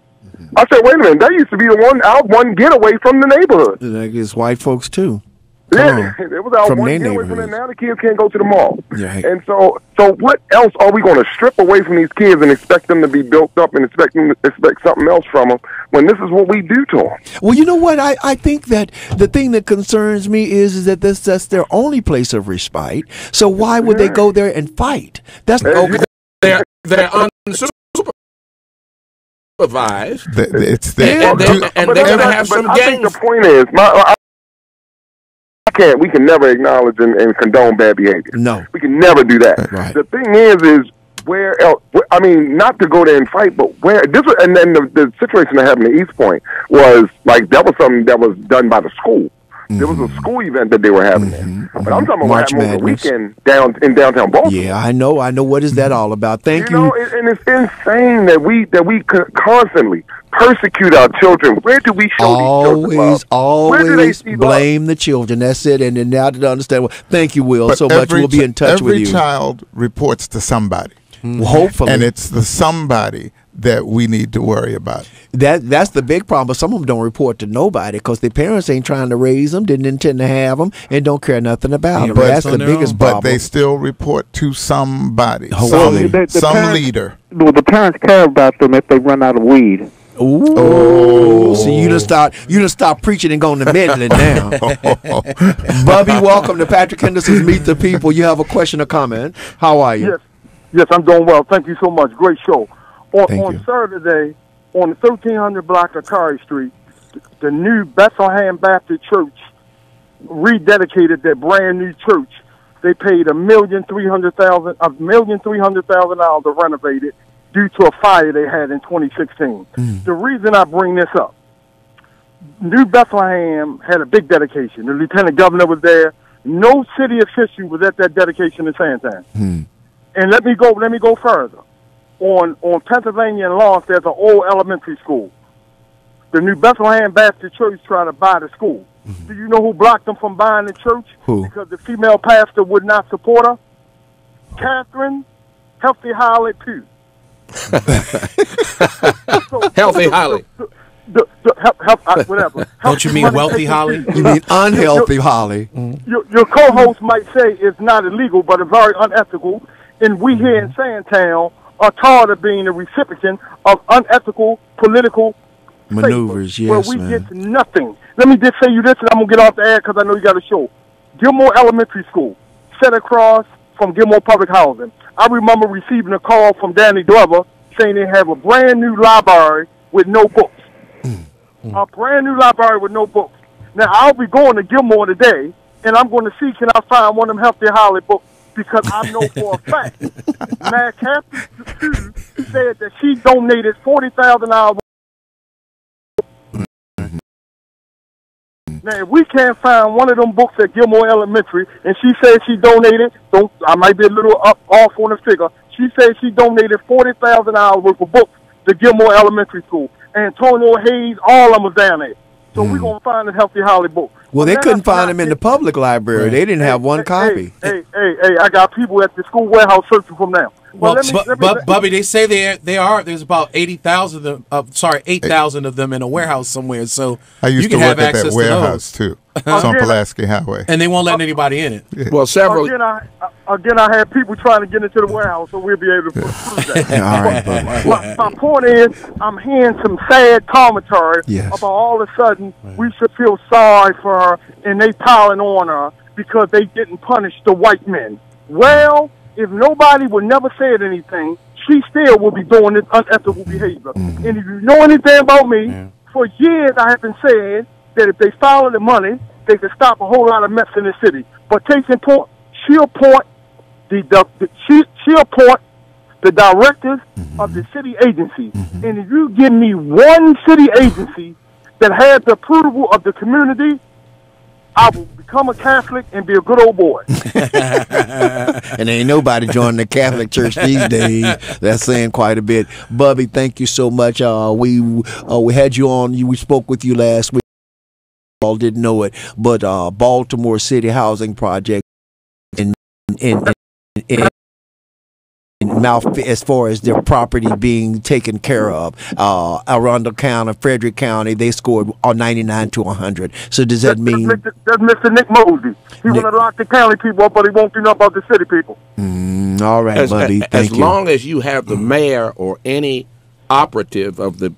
I said, wait a minute, that used to be our one getaway from the neighborhood. That is white folks too. Yeah, it was out From one their year away from it. neighborhoods. Now the kids can't go to the mall. Right. And so what else are we going to strip away from these kids and expect them to be built up and expect something else from them when this is what we do to them? Well, you know what? I think that the thing that concerns me is that that's their only place of respite. So why would they go there and fight? That's They're unsupervised. It's there. And they're going to have some I gangs. think the point is, we can never acknowledge and condone bad behavior. No. We can never do that. Right. The thing is where else? I mean, not to go there and fight, but where this was, and then the situation that happened at East Point was like that was something that was done by the school. There was a school event that they were having there. But I'm talking about what happened over the weekend in downtown Baltimore. Yeah, I know. What is that all about? Thank you. You know, and it's insane that we constantly persecute our children. Where do we show these children love? Always blame the children. That's it. And then now to understand. Well, thank you, Will, so much. We'll be in touch with you. Every child reports to somebody. Well, hopefully. And it's the somebody that we need to worry about. That's the big problem. But some of them don't report to nobody because their parents ain't trying to raise them, didn't intend to have them, and don't care nothing about them. That's the biggest problem. But they still report to somebody, Hopefully. some parents, leader. Well, the parents care about them if they run out of weed. Ooh. So you done stop preaching and going to meddling now. Bubby, welcome to Patrick Henderson's Meet the People. You have a question or comment? How are you? Yes, I'm doing well. Thank you so much. Great show. Thank On you. Saturday, on the 1300 block of Curry Street, the new Bethlehem Baptist Church rededicated their brand new church. They paid $1,300,000 to renovate it due to a fire they had in 2016. The reason I bring this up, New Bethlehem had a big dedication. The lieutenant governor was there. No city official was at that dedication in Santan. And let me go further. On Pennsylvania and Lawrence, there's an old elementary school. The New Bethlehem Baptist Church tried to buy the school. Do you know who blocked them from buying the church? Who? Because the female pastor would not support her. Catherine Healthy Holly Pugh. Healthy Holly. Whatever. Don't you mean wealthy Holly? You mean unhealthy Holly? Your co-host might say it's not illegal, but it's very unethical. And we here in Sandtown are tired of being the recipient of unethical political maneuvers. Yes, where we man. get nothing. Let me just say you this, and I'm gonna get off the air because I know you got a show. Gilmore Elementary School, set across from Gilmore Public Housing. I remember receiving a call from Danny Glover saying they have a brand new library with no books. A brand new library with no books. Now I'll be going to Gilmore today, and I'm going to see can I find one of them Healthy Holly books. Because I know for a fact, Mad Catherine said that she donated $40,000. Now, if we can't find one of them books at Gilmore Elementary, and she said she donated, so I might be a little off on the figure. She said she donated $40,000 worth of books to Gilmore Elementary School. Antonio Hayes, all of them was down there. So we're going to find a Healthy Holly book. Well, they couldn't find them in the public library. Right. They didn't have one copy. Hey, I got people at the school warehouse searching for them now. Well, Bubby, they say they are. There's about 80,000 of them. 8,000 of them in a warehouse somewhere. So I used you can to have work at access that warehouse to too. It's on Pulaski Highway, and they won't let anybody in it. Yeah. Well, several. Again, I had people trying to get into the warehouse, so we'll be able to prove that. All right, my point is, I'm hearing some sad commentary about all of a sudden we should feel sorry for her, and they piling on her because they didn't punish the white men. Well, if nobody would never said anything, she still will be doing this unethical behavior. And if you know anything about me, for years I have been saying that if they follow the money, they can stop a whole lot of mess in the city. But case in point, she'll appoint the directors of the city agencies. And if you give me one city agency that has the approval of the community, I will become a Catholic and be a good old boy. And ain't nobody joining the Catholic Church these days. That's saying quite a bit. Bubby, thank you so much. We had you on. We spoke with you last week. All didn't know it, but Baltimore City Housing Project in as far as their property being taken care of. Arundel County, Frederick County, they scored 99 to 100. So does that mean that's Mr. Nick Mosby? He want to lock the county people up, but he won't do nothing about the city people. All right, buddy. Thank you. As long as you have the mayor or any operative of the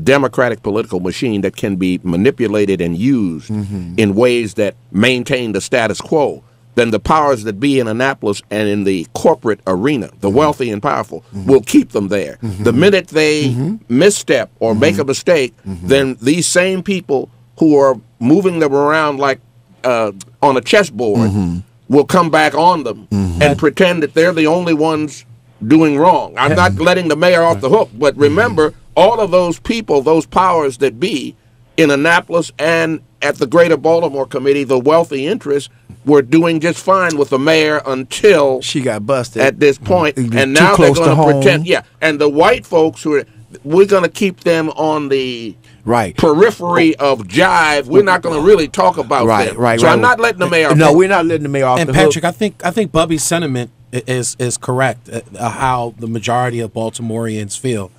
democratic political machine that can be manipulated and used in ways that maintain the status quo, then the powers that be in Annapolis and in the corporate arena, the wealthy and powerful, will keep them there. The minute they misstep or make a mistake, then these same people who are moving them around like on a chessboard will come back on them and pretend that they're the only ones doing wrong. I'm not letting the mayor off the hook, but remember, all of those people, those powers that be in Annapolis and at the Greater Baltimore Committee, the wealthy interests, were doing just fine with the mayor until she got busted at this point. And now they're going to pretend. Yeah, and the white folks we're going to keep them on the periphery of jive. We're not going to really talk about them. So I'm not letting the mayor off. No, we're not letting the mayor off. And Patrick, I think Bubby's sentiment is correct. How the majority of Baltimoreans feel,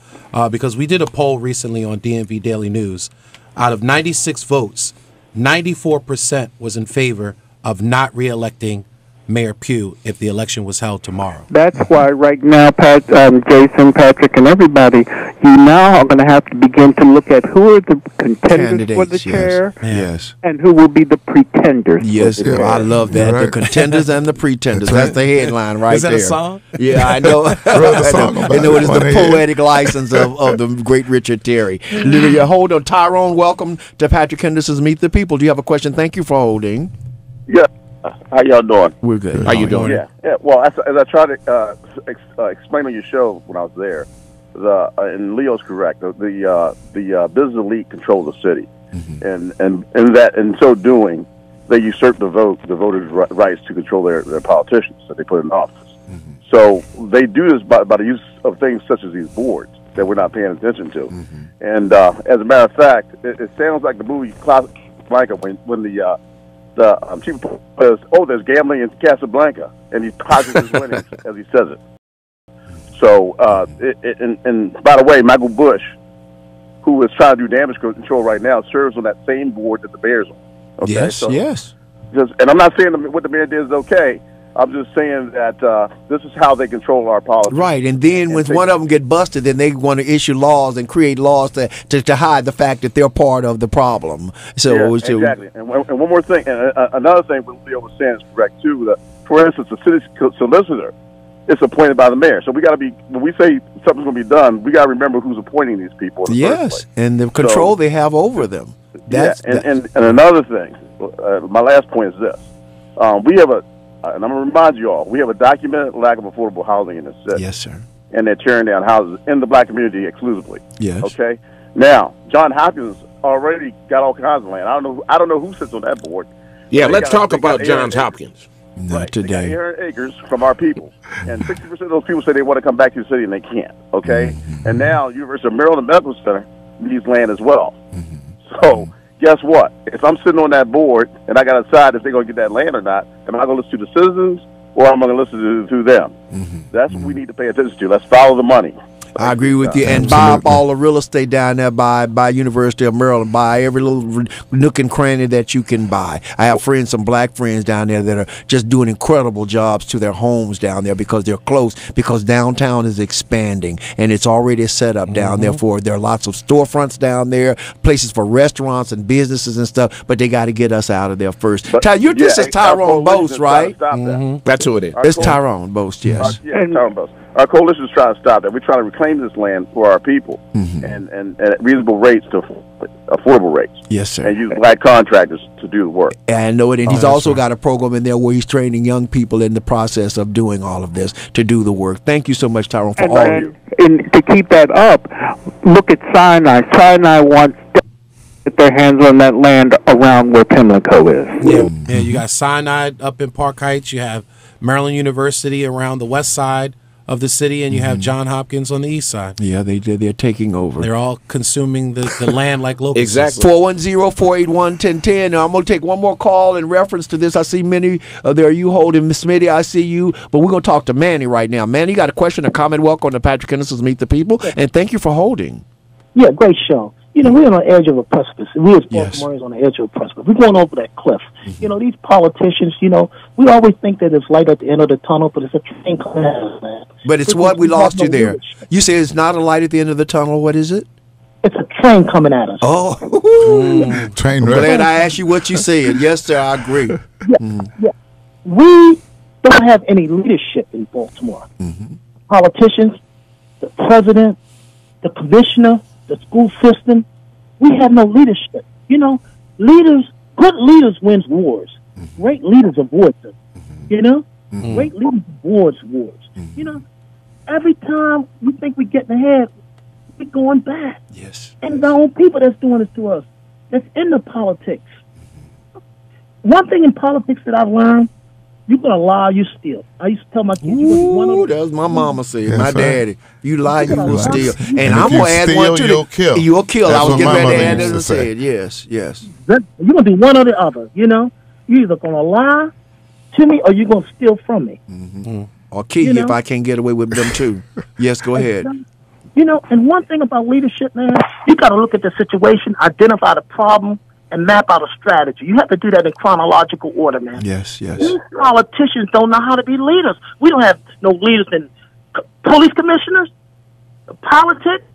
because we did a poll recently on DMV Daily News. Out of 96 votes, 94% was in favor of not re-electing Mayor Pugh if the election was held tomorrow. That's why right now, Jason, Patrick, and everybody, you now are going to have to begin to look at who are the contenders for the chair, and who will be the pretenders. Yes, for the chair. I love that. The contenders and the pretenders. That's the headline right there. Is that a song? Yeah, I know. I know it is the poetic license of the great Richard Terry. Hold on, Tyrone. Welcome to Patrick Henderson's Meet the People. Do you have a question? Thank you for holding. Yeah. How y'all doing? We're good. How you doing? Yeah. Well, as I tried to explain on your show when I was there, and Leo's correct. The business elite control the city, and in so doing, they usurp the voters' rights to control their politicians that they put in office. So they do this by the use of things such as these boards that we're not paying attention to. And as a matter of fact, it sounds like the movie Casablanca when the chief says, "Oh, there's gambling in Casablanca," and he posits his winnings as he says it. So, and by the way, Michael Bush, who is trying to do damage control right now, serves on that same board that the Bears on. Okay? Yes, yes. And I'm not saying what the mayor did is okay. I'm just saying that this is how they control our politics. Right, and then when one of them get busted, then they want to issue laws and create laws to hide the fact that they're part of the problem. So exactly. And one more thing, and another thing what Leo was saying is correct too. That, for instance, the city solicitor is appointed by the mayor. So we got to be, when we say something's going to be done, we got to remember who's appointing these people. In the first place. And the control they have over them. And another thing, my last point is this: we have and I'm going to remind you all, we have a documented lack of affordable housing in the city. Yes, sir. And they're tearing down houses in the black community exclusively. Yes. Okay. Now, John Hopkins already got all kinds of land. I don't know who sits on that board. Yeah, let's talk about Johns Hopkins. Not today. They got 800 acres from our people, and 60% of those people say they want to come back to the city and they can't. Okay. And now, University of Maryland Medical Center needs land as well. So. Guess what? If I'm sitting on that board and I got to decide if they're going to get that land or not, am I going to listen to the citizens or am I going to listen to them? That's what we need to pay attention to. Let's follow the money. I agree with you. And buy up all the real estate down there by University of Maryland. Buy every little nook and cranny that you can buy. I have friends, some black friends down there that are just doing incredible jobs to their homes down there because they're close, because downtown is expanding and it's already set up down there for, there are lots of storefronts down there, places for restaurants and businesses and stuff, but they got to get us out of there first. This is Tyrone Boast, right? That's who it is. It's Tyrone Boast, yes. Tyrone Boast. Our coalition is trying to stop that. We're trying to reclaim this land for our people and at reasonable rates to affordable rates. Yes, sir. And use black contractors to do the work. And I know it. And he's also got a program in there where he's training young people in the process of doing all of this to do the work. Thank you so much, Tyrone, for all of you. And to keep that up, look at Sinai. Sinai wants to get their hands on that land around where Pimlico is. Yeah, you got Sinai up in Park Heights. You have Maryland University around the west side of the city, and you have John Hopkins on the east side. Yeah, they're taking over. They're all consuming the land like locusts. Exactly. 410-481-1010. Now, I'm going to take one more call in reference to this. I see many. There you holding. Miss Smitty, I see you. But we're going to talk to Manny right now. Manny, you got a question, a comment? Welcome to Patrick Henderson's Meet the People. And thank you for holding. Yeah, great show. We're on the edge of a precipice. We as Baltimoreans on the edge of a precipice. We're going over that cliff. These politicians, we always think that it's light at the end of the tunnel, but it's a train coming at us, man. But it's what? We lost you there. You say it's not a light at the end of the tunnel. What is it? It's a train coming at us. Oh. Train. I'm glad I asked you what you said. Yes, sir, I agree. Yeah. We don't have any leadership in Baltimore. Politicians, the president, the commissioner, the school system, we have no leadership. Leaders, good leaders wins wars. Great leaders avoid them. Great leaders avoid wars. Every time we think we're getting ahead, we're going back. Yes. And it's our own people that's doing this to us. That's in the politics. One thing in politics that I've learned, you're going to lie, you steal. I used to tell my kids, that was my mama said, my daddy. You lie, you will steal. And I'm going to add one to you'll kill. You'll kill. That's I was what getting my ready to mother add used it to say. said. Yes, yes. You're going to do one or the other, You're either going to lie to me or you're going to steal from me. Or kill you if I can't get away with them too. Yes, go ahead. And one thing about leadership, man, you got to look at the situation, identify the problem, and map out a strategy. You have to do that in chronological order, man. Yes, yes. These politicians don't know how to be leaders. We don't have no leaders in police commissioners, politics.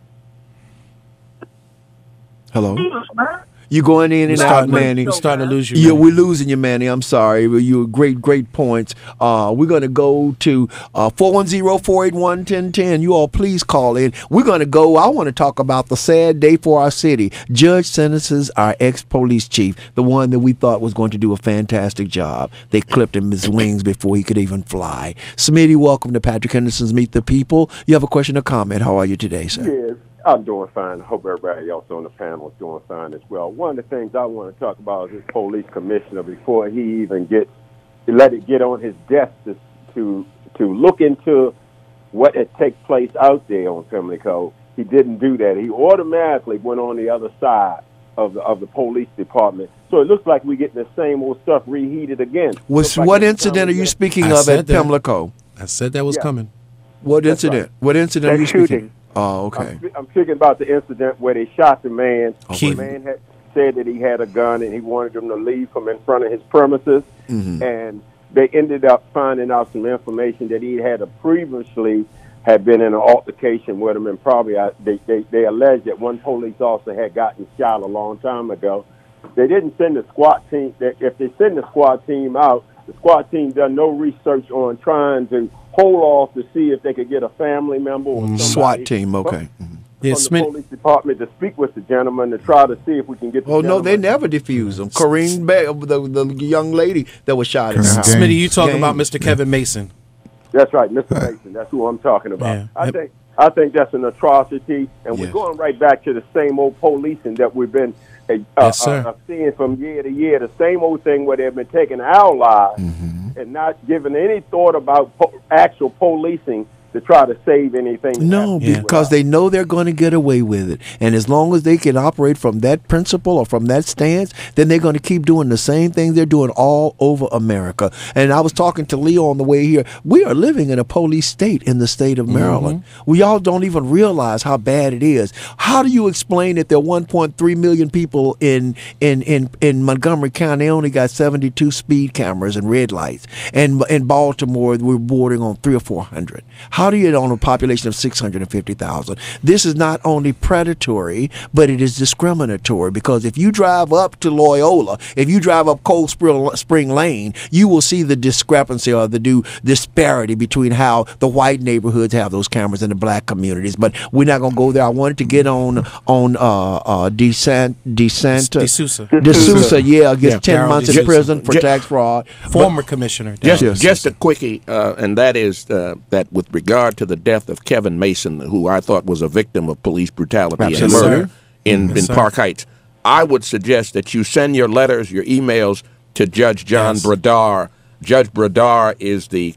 Hello? Leaders, man. You going in and out, Manny. We're starting to lose you. Yeah, we're losing you, Manny. I'm sorry. You great points. We're going to go to 410-481-1010. You all please call in. We're going to go. I want to talk about the sad day for our city. Judge sentences our ex-police chief, the one that we thought was going to do a fantastic job. They clipped him his wings before he could even fly. Smitty, welcome to Patrick Henderson's Meet the People. You have a question or comment? How are you today, sir? Yes. I'm doing fine. I hope everybody else on the panel is doing fine as well. One of the things I want to talk about is this police commissioner before he even let it get on his desk to look into what had takes place out there on Pimlico. He didn't do that. He automatically went on the other side of the police department. So it looks like we're getting the same old stuff reheated again. What incident are you speaking of at Pimlico? I said that was coming. What incident? Right. What incident are you speaking? Oh, okay. I'm speaking about the incident where they shot the man. Okay. The man had said that he had a gun and he wanted them to leave from in front of his premises. And they ended up finding out some information that he had previously had been in an altercation with him, and probably they alleged that one police officer had gotten shot a long time ago. They didn't send the SWAT team. If they send the SWAT team out, the SWAT team done no research on trying to hold off to see if they could get a family member or somebody SWAT team, okay. From the police department to speak with the gentleman to try to see if we can get the no, they never defused them. Corrine the young lady that was shot in the house. Smitty, you talking about Mr. Kevin Mason. That's right, Mr. Mason. That's who I'm talking about. Yeah. I think that's an atrocity, and we're going right back to the same old policing that we've been seeing from year to year. The same old thing where they've been taking our lives and not giving any thought about actual policing to try to save anything. No, because they know they're going to get away with it. And as long as they can operate from that principle or from that stance, then they're going to keep doing the same thing they're doing all over America. And I was talking to Leo on the way here. We are living in a police state in the state of Maryland. We all don't even realize how bad it is. How do you explain that there are 1.3 million people in Montgomery County? They only got 72 speed cameras and red lights. And in Baltimore, we're bordering on 300 or 400. How do you on a population of 650,000? This is not only predatory, but it is discriminatory, because if you drive up to Loyola, if you drive up Cold Spring Lane, you will see the discrepancy or the disparity between how the white neighborhoods have those cameras and the black communities. But we're not going to go there. I wanted to get on DeSousa, gets 10 months in prison for tax fraud. Former commissioner. Just a quickie, and that is that with regard to the death of Kevin Mason, who I thought was a victim of police brutality and murder in Park Heights, I would suggest that you send your letters, your emails to Judge John Bradar. Judge Bradar is the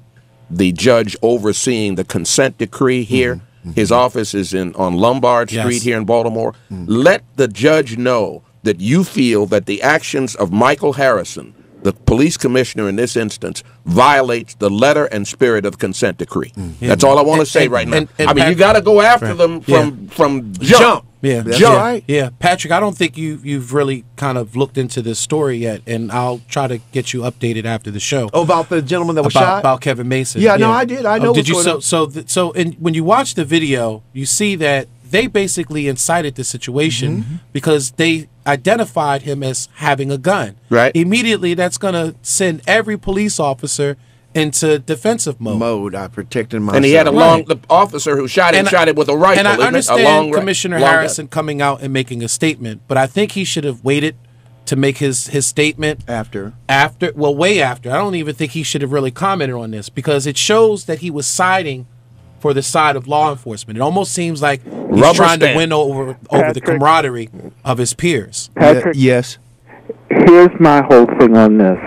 the judge overseeing the consent decree here. His office is on Lombard Street here in Baltimore. Let the judge know that you feel that the actions of Michael Harrison, the police commissioner in this instance, violates the letter and spirit of the consent decree. That's all I want to say right now. I mean, you got to go after them from jump. Yeah, jump. Yeah, Patrick, I don't think you've really kind of looked into this story yet, and I'll try to get you updated after the show. Oh, about the gentleman that was shot? About Kevin Mason. Yeah, no, I did. I know. Did you? So, when you watch the video, you see that they basically incited the situation because they identified him as having a gun. Right. Immediately, that's going to send every police officer into defensive mode. I protected myself. And he had the officer who shot him with a rifle. And I understand Commissioner Harrison gun. coming out and making a statement, but I think he should have waited to make his statement way after. I don't even think he should have really commented on this because it shows that he was siding for the side of law enforcement. It almost seems like he's trying to win over the camaraderie of his peers. Patrick, yes. Here's my whole thing on this.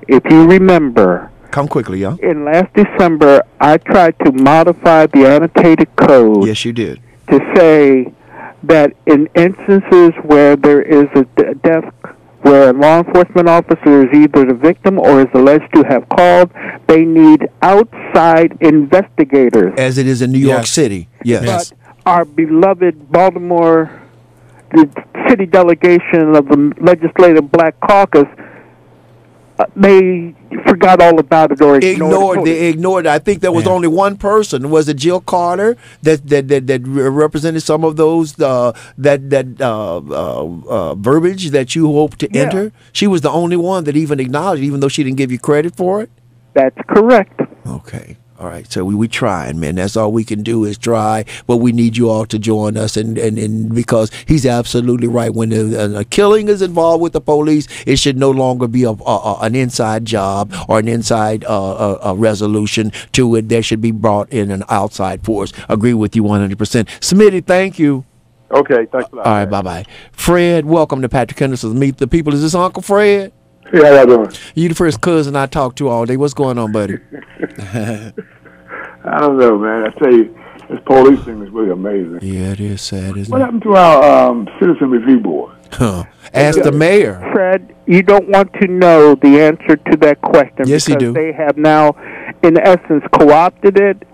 If you remember, come quickly, young. In last December, I tried to modify the annotated code. Yes, you did. To say that in instances where there is a death, where a law enforcement officer is either the victim or is alleged to have called, they need outside investigators. As it is in New York City. Yes. But our beloved Baltimore, the city delegation of the Legislative Black Caucus, they forgot all about it or ignored it. They ignored it. I think there was only one person. Was it Jill Carter that represented some of those verbiage that you hope to enter? She was the only one that even acknowledged, even though she didn't give you credit for it. That's correct. Okay. All right, so we trying, man. That's all we can do is try, but we need you all to join us, and because he's absolutely right. When a killing is involved with the police, it should no longer be an inside job or an inside resolution to it. There should be brought in an outside force. Agree with you 100%. Smitty, thank you. Okay, thanks a lot. All right, bye-bye. Fred, welcome to Patrick Henderson's Meet the People. Is this Uncle Fred? Yeah, how y'all doing? You the first cousin I talked to all day. What's going on, buddy? I don't know, man. I tell you, this police thing is really amazing. Yeah, it is sad, isn't What it? happened to our Citizen Review Board? Ask the mayor. Fred, you don't want to know the answer to that question. Yes, you because do. They have now, in essence, co-opted it.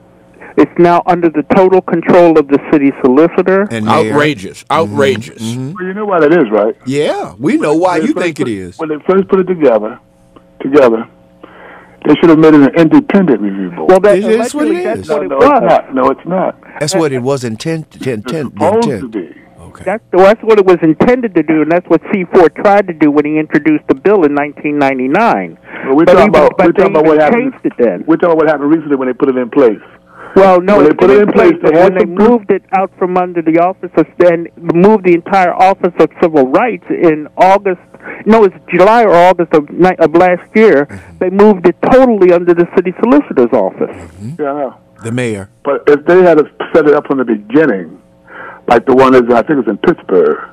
It's now under the total control of the city solicitor. And outrageous. Outrageous. Well, you know why that is, right? Yeah, we know why you think it is. When they first put it together, they should have made it an independent review board. Well, that's what it is. That's what it was. No, it's not. That's what it was intended to be. Okay. That's what it was intended to do, and that's what C4 tried to do when he introduced the bill in 1999. Well, we're talking about what happened. Changed it then. We're talking about what happened recently when they put it in place. Well, no, when it's they put it in place, when they moved it out from under the office of, and moved the entire Office of Civil Rights in August. No, it's July or August of last year. They moved it totally under the city solicitor's office. Yeah, I know. The mayor. But if they had set it up from the beginning, like the one is, I think it's in Pittsburgh,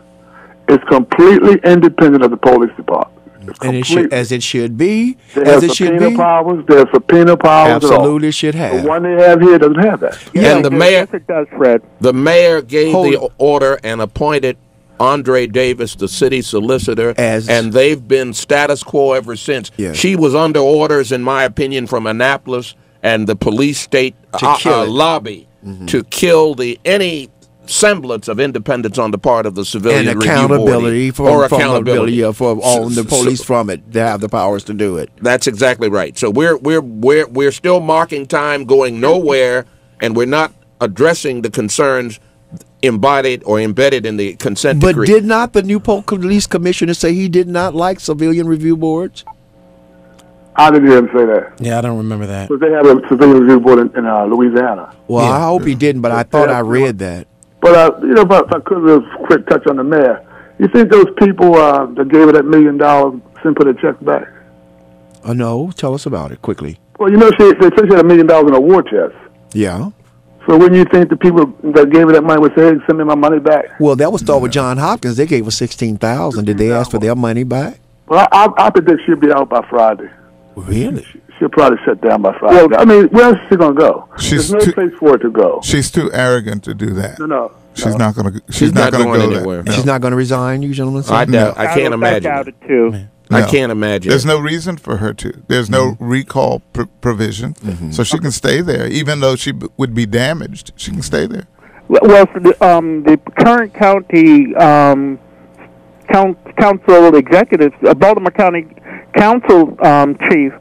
it's completely independent of the police department. And it should, as it should be, There's subpoena powers. There's subpoena powers. Absolutely should have. The one they have here doesn't have that. Yeah, and the mayor, yes, it does, Fred. The mayor gave the order and appointed Andre Davis, the city solicitor, and they've been status quo ever since. Yes. She was under orders, in my opinion, from Annapolis and the police state lobby to kill any semblance of independence on the part of the civilian and review accountability board, accountability for all the police from it to have the powers to do it. That's exactly right. So we're still marking time, going nowhere, and we're not addressing the concerns embodied or embedded in the consent decree. But did not the new police commissioner say he did not like civilian review boards? I didn't hear him say that. Yeah, I don't remember that. But they have a civilian review board in Louisiana. Well, I hope he didn't, but I thought I read that. But, if I could have a quick touch on the mayor, you think those people that gave her that $1 million sent put a check back? No, tell us about it quickly. Well, they said she had $1 million in a war chest. Yeah. So wouldn't you think the people that gave her that money would say, hey, send me my money back? Well, that was start with John Hopkins. They gave her $16,000. Did they ask for their money back? Well, I predict she'll be out by Friday. Really? She'll probably shut down by Friday. Well, I mean, where's she going to go? There's no place for her to go. She's too arrogant to do that. No. She's not going to. She's not going to go anywhere. She's not going to resign, you gentlemen? I can't imagine. I doubt it too. No. I can't imagine. There's no reason for her to. There's no recall provision, so she can stay there, even though she would be damaged. She can stay there. Well, for the current county council executive, Baltimore County Council chief,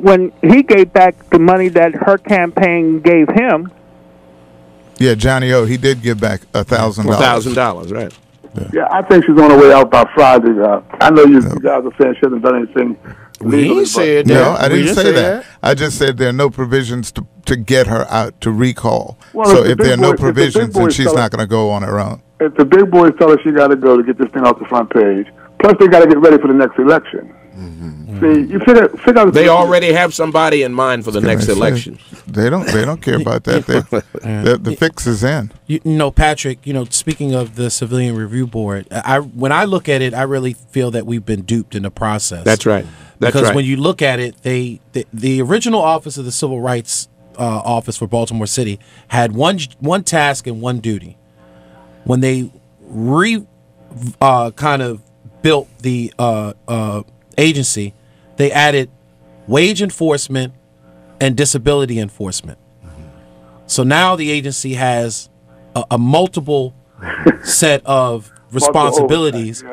when he gave back the money that her campaign gave him. Yeah, Johnny O. He did give back $1,000. $1,000, right? Yeah, I think she's on her way out by Friday. I know you guys are saying she hasn't done anything. We said that. No, I didn't say that. I just said there are no provisions to get her out to recall. Well, so if there are no provisions, then she's not going to go on her own. If the big boys tell her she got to go to get this thing off the front page, plus they got to get ready for the next election. See, you figure out they already have somebody in mind for the next election. They don't care about that. The fix is in. You know, Patrick. You know, speaking of the Civilian Review Board, when I look at it, I really feel that we've been duped in the process. That's right. Because when you look at it, the original office of the Civil Rights Office for Baltimore City had one task and one duty. When they kind of built the agency, they added wage enforcement and disability enforcement. So now the agency has a multiple set of responsibilities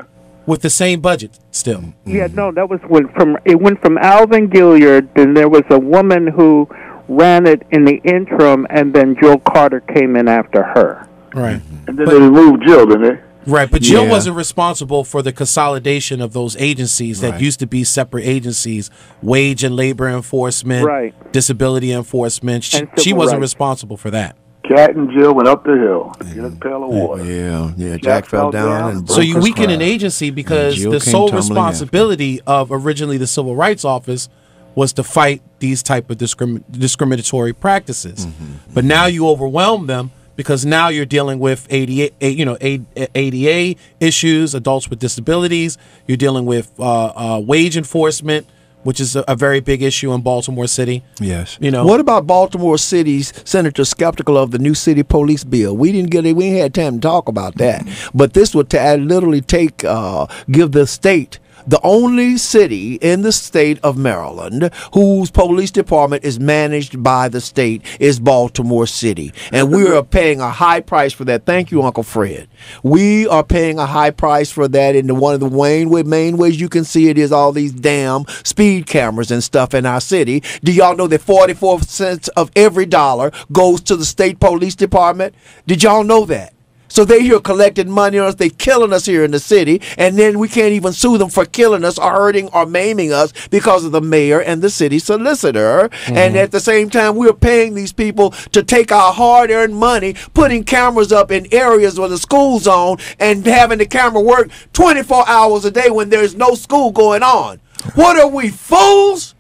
with the same budget still. Yeah, no, that was it went from Alvin Gilliard, then there was a woman who ran it in the interim, and then Jill Carter came in after her. Right. And then they removed Jill, didn't they? Right, but Jill wasn't responsible for the consolidation of those agencies that used to be separate agencies, wage and labor enforcement, disability enforcement. She wasn't responsible for that. Cat and Jill went up the hill to get a pail of water. Yeah. Jack fell down and broke so you his weaken crown. an agency because Jill the came sole tumbling responsibility of originally the Civil Rights Office was to fight these type of discriminatory practices. But now you overwhelm them because now you're dealing with ADA issues, adults with disabilities. You're dealing with wage enforcement, which is a very big issue in Baltimore City. Yes. You know. What about Baltimore City's senator skeptical of the new city police bill? We ain't had time to talk about that. But this would literally give the state, the only city in the state of Maryland whose police department is managed by the state, is Baltimore City. And we are paying a high price for that. Thank you, Uncle Fred. We are paying a high price for that. And one of the main ways you can see it is all these damn speed cameras and stuff in our city. Do y'all know that 44 cents of every dollar goes to the state police department? Did y'all know that? So they here collecting money on us. They killing us here in the city, and then we can't even sue them for killing us or hurting or maiming us because of the mayor and the city solicitor. And at the same time, we're paying these people to take our hard-earned money, putting cameras up in areas where the school zone, and having the camera work 24 hours a day when there's no school going on. What are we, fools?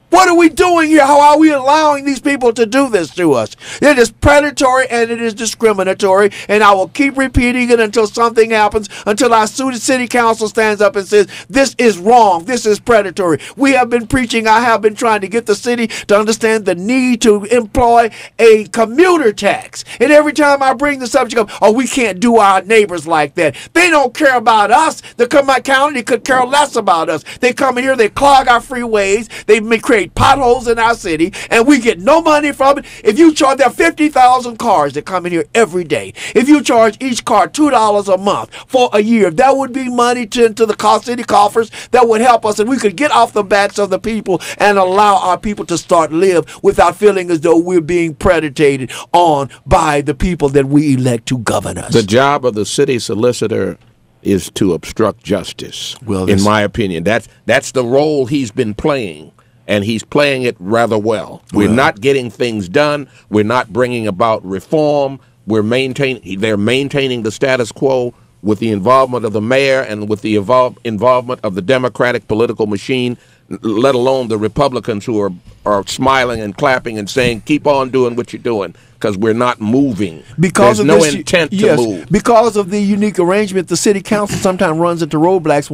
What are we doing here? How are we allowing these people to do this to us? It is predatory and it is discriminatory, and I will keep repeating it until something happens, until our city council stands up and says, this is wrong, this is predatory. We have been preaching, I have been trying to get the city to understand the need to employ a commuter tax. And every time I bring the subject up, oh, we can't do our neighbors like that. They don't care about us. The county could care less about us. They come in here, they clog our freeways, they create potholes in our city, and we get no money from it. If you charge, there are 50,000 cars that come in here every day. If you charge each car $2 a month for a year, that would be money into the city coffers that would help us, and we could get off the backs of the people and allow our people to start live without feeling as though we're being predated on by the people that we elect to govern us. The job of the city solicitor is to obstruct justice. Well, in my opinion, that's the role he's been playing. And he's playing it rather well. We're not getting things done. We're not bringing about reform. They're maintaining the status quo with the involvement of the mayor and with the involvement of the Democratic political machine. let alone the Republicans who are smiling and clapping and saying, keep on doing what you're doing, because we're not moving. Because There's no intent to move. Because of the unique arrangement, the city council sometimes runs into roadblocks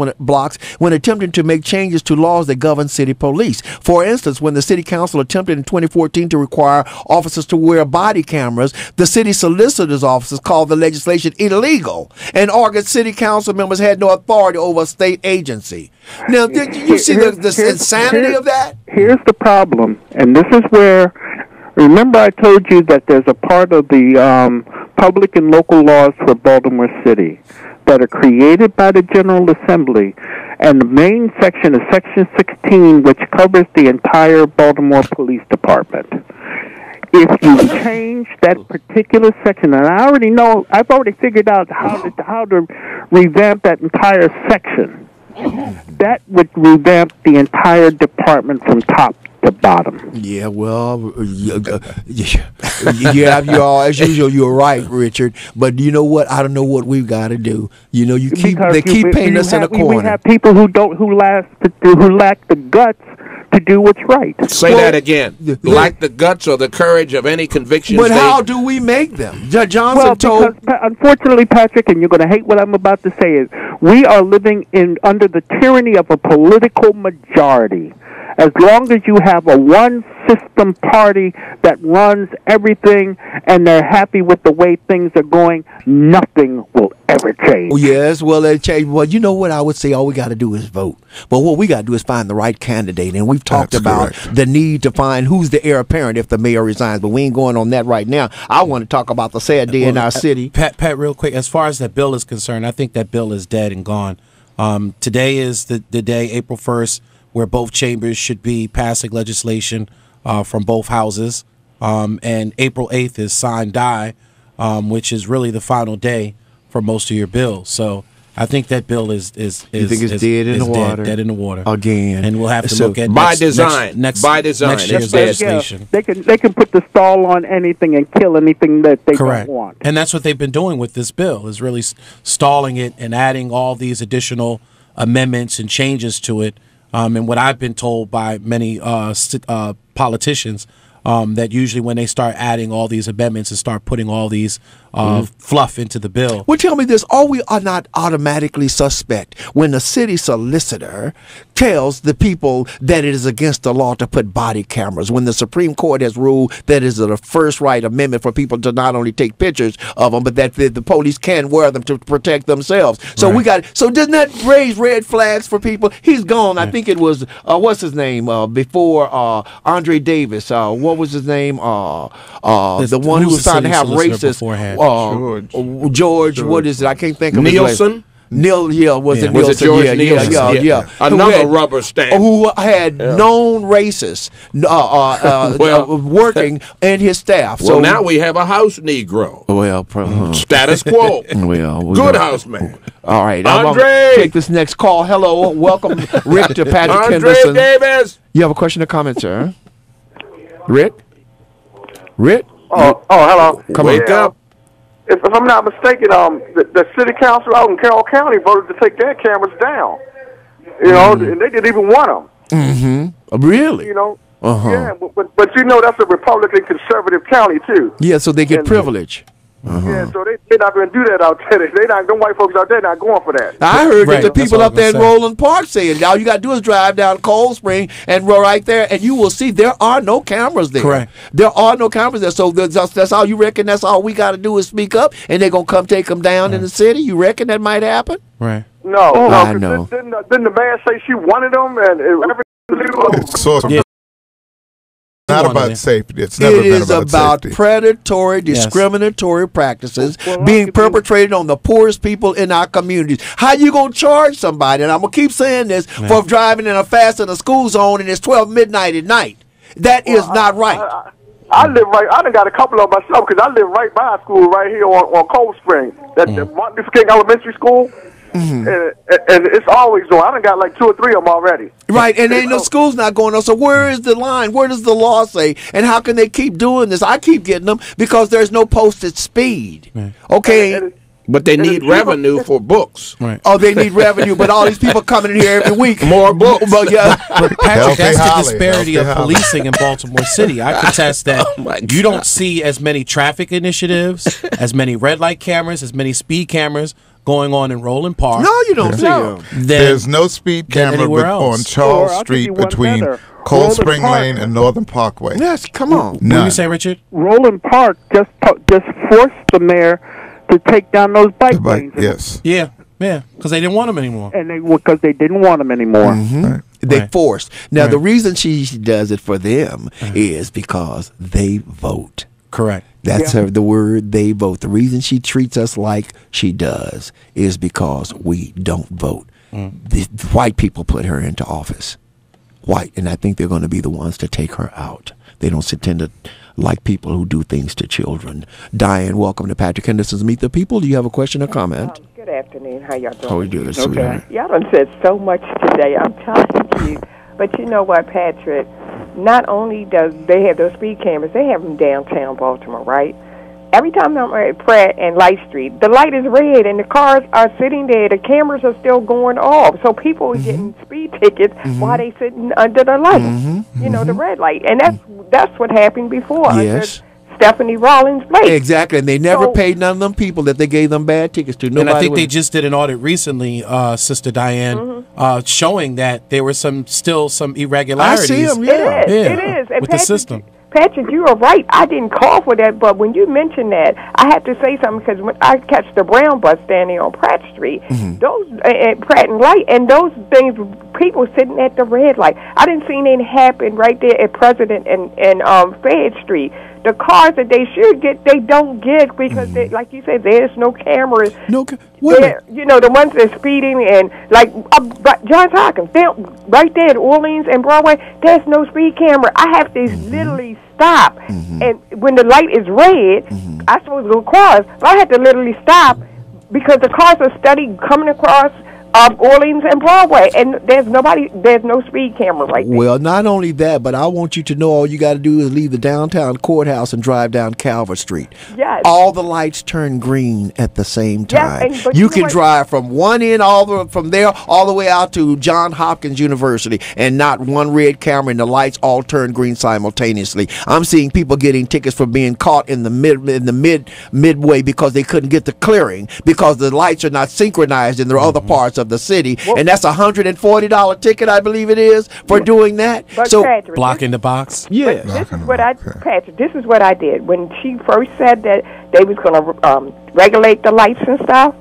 when attempting to make changes to laws that govern city police. For instance, when the city council attempted in 2014 to require officers to wear body cameras, the city solicitor's offices called the legislation illegal and argued city council members had no authority over a state agency. Now, did you see the insanity of that? Here's the problem, and this is where, remember I told you that there's a part of the public and local laws for Baltimore City that are created by the General Assembly, and the main section is Section 16, which covers the entire Baltimore Police Department. If you change that particular section, and I've already figured out how to revamp that entire section, that would revamp the entire department from top to bottom. Yeah, well, yeah, as usual, you're right, Richard. But you know what? I don't know what we've got to do. You know, they keep painting us in a corner. We have people who lack the guts to do what's right. Say that again. Lack the guts or the courage of any convictions. But how do we make them? Johnson told. Because, unfortunately, Patrick, and you're going to hate what I'm about to say, is we are living under the tyranny of a political majority. As long as you have a one-system party that runs everything and they're happy with the way things are going, nothing will ever change. Oh, yes, well, it changed. Well, you know what I would say? All we got to do is vote. But what we got to do is find the right candidate. And we've talked about the need to find who's the heir apparent if the mayor resigns. But we ain't going on that right now. I want to talk about the sad day in our city. Pat, real quick, as far as that bill is concerned, I think that bill is dead and gone. Today is the day, April 1st, where both chambers should be passing legislation from both houses. And April 8th is sign die, which is really the final day for most of your bills. So I think that bill is dead in the water. Dead in the water. Again. And we'll have to look at by design. Next year's legislation. They can put the stall on anything and kill anything that they Correct. don't want. And that's what they've been doing with this bill, is really stalling it and adding all these additional amendments and changes to it. And what I've been told by many politicians, that usually when they start adding all these amendments and start putting all these fluff into the bill. Well, tell me this. We are not automatically suspect when the city solicitor tells the people that it is against the law to put body cameras, when the Supreme Court has ruled that it is a first right amendment for people to not only take pictures of them, but that the police can wear them to protect themselves. So so doesn't that raise red flags for people? He's gone. I think it was, what's his name, before Andre Davis. What was his name? The one who was trying to have racist. George, what is it? I can't think of his name. Was it George Nielsen? Yeah. Another rubber stamp. Who had known racists working in his staff. So now we have a house Negro. Well, status quo. Good house man. All right. Andre! I'm gonna take this next call. Hello. Welcome, Rick, to Patrick Henderson. Andre Davis. You have a question or comment, sir? Rick? Oh, hello. Wake up. If I'm not mistaken, the city council out in Carroll County voted to take their cameras down. You know, and they didn't even want them. Really? You know. Yeah, but you know that's a Republican conservative county too. Yeah, so they get privilege. Yeah, so they're not going to do that out there. Them white folks out there not going for that. I heard that the people up there in Roland Park saying, all you got to do is drive down Cold Spring and roll right there, and you will see there are no cameras there. Correct. There are no cameras there. So that's all you reckon? That's all we got to do is speak up, and they're going to come take them down in the city? You reckon that might happen? Right. No. I know. Didn't the mayor say she wanted them and everything? It's not about safety. It's never been about safety. Predatory, discriminatory practices being perpetrated on the poorest people in our communities. How you going to charge somebody, and I'm going to keep saying this, for driving in a fast in a school zone and it's 12 midnight at night? That is not right. I live right. I done got a couple of myself because I live right by a school right here on Cold Spring. That Martin Luther King Elementary School. And it's always going. I done got like 2 or 3 of them already. Right, and ain't no school's not going on. So where is the line? Where does the law say? And how can they keep doing this? I keep getting them because there's no posted speed. Okay. But they need revenue for books. Right. Oh, they need revenue, but all these people coming in here every week. More books. But yeah. But Patrick, that's the disparity of policing in Baltimore City. I contest that you don't see as many traffic initiatives, as many red light cameras, as many speed cameras going on in Roland Park. No, you don't see them. There's no speed camera on Charles Street between Cold Spring Lane and Northern Parkway. Yes, come on. What do you say, Richard? Roland Park just forced the mayor to take down those bike lanes. Yes. Yeah, because they didn't want them anymore. And because they didn't want them anymore. Mm-hmm. Right. They forced. Now, the reason she does it for them is because they vote. Correct. That's the word, they vote. The reason she treats us like she does is because we don't vote. The white people put her into office. White. And I think they're going to be the ones to take her out. They don't tend to like people who do things to children. Diane, welcome to Patrick Henderson's Meet the People. Do you have a question or comment? Good afternoon. How y'all doing? How are you doing, sweetheart? Y'all done said so much today. I'm telling you. But you know what, Patrick? Not only does they have those speed cameras, they have them downtown Baltimore, right? Every time I'm at Pratt and Light Street, the light is red and the cars are sitting there. The cameras are still going off. So people are getting speed tickets while they sitting under the light, you know, the red light. And that's what happened before under Stephanie Rawlings Blake. Exactly. And they never paid none of them people that they gave them bad tickets to. And I think they just did an audit recently, Sister Diane, showing that there were still some irregularities. I see them, It is. And with the system. Patrick, you are right. I didn't call for that, but when you mentioned that, I have to say something because when I catch the Brown bus standing on Pratt Street, those at Pratt and Light, and those things, people sitting at the red light. I didn't see anything happen right there at President and Fayette Street. The cars that they should get, they don't get because, they, like you said, there's no cameras. You know, the ones that are speeding and like Johns Hopkins, right there at Orleans and Broadway, there's no speed camera. I have to literally stop, and when the light is red, I'm supposed to go across, but I have to literally stop because the cars are steady coming across Orleans and Broadway, and there's no speed camera right there. Well, not only that, but I want you to know all you got to do is leave the downtown courthouse and drive down Calvert Street. Yes. All the lights turn green at the same time. Yes, but you can drive from one end from there all the way out to Johns Hopkins University, and not one red camera, and the lights all turn green simultaneously. I'm seeing people getting tickets for being caught in the midway because they couldn't get the clearing because the lights are not synchronized in the other parts of the city, and that's $140 ticket, I believe it is, for doing that. But so Patrick, blocking the box. Yeah, this is what Patrick. This is what I did when she first said that they was going to regulate the lights and stuff.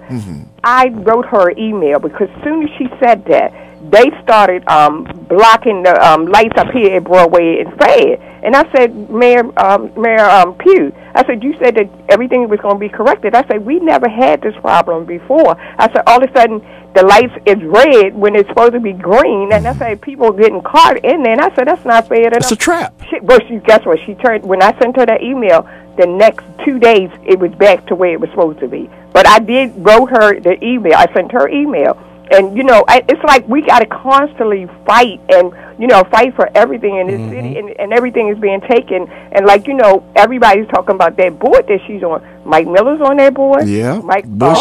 I wrote her an email because as soon as she said that, they started blocking the lights up here at Broadway and Fayette. And I said, Mayor Pugh, I said, you said that everything was going to be corrected. I said, we never had this problem before. I said, all of a sudden, the lights is red when it's supposed to be green. And I said, people are getting caught in there. And I said, that's not fair. It's a trap. Guess what? When I sent her that email, the next 2 days, it was back to where it was supposed to be. But I did wrote her the email. I sent her email. And, you know, it's like we got to constantly fight and, you know, fight for everything in this city. And everything is being taken. And, like, you know, everybody's talking about that board that she's on. Mike Miller's on that board. Yeah. Mike Bush,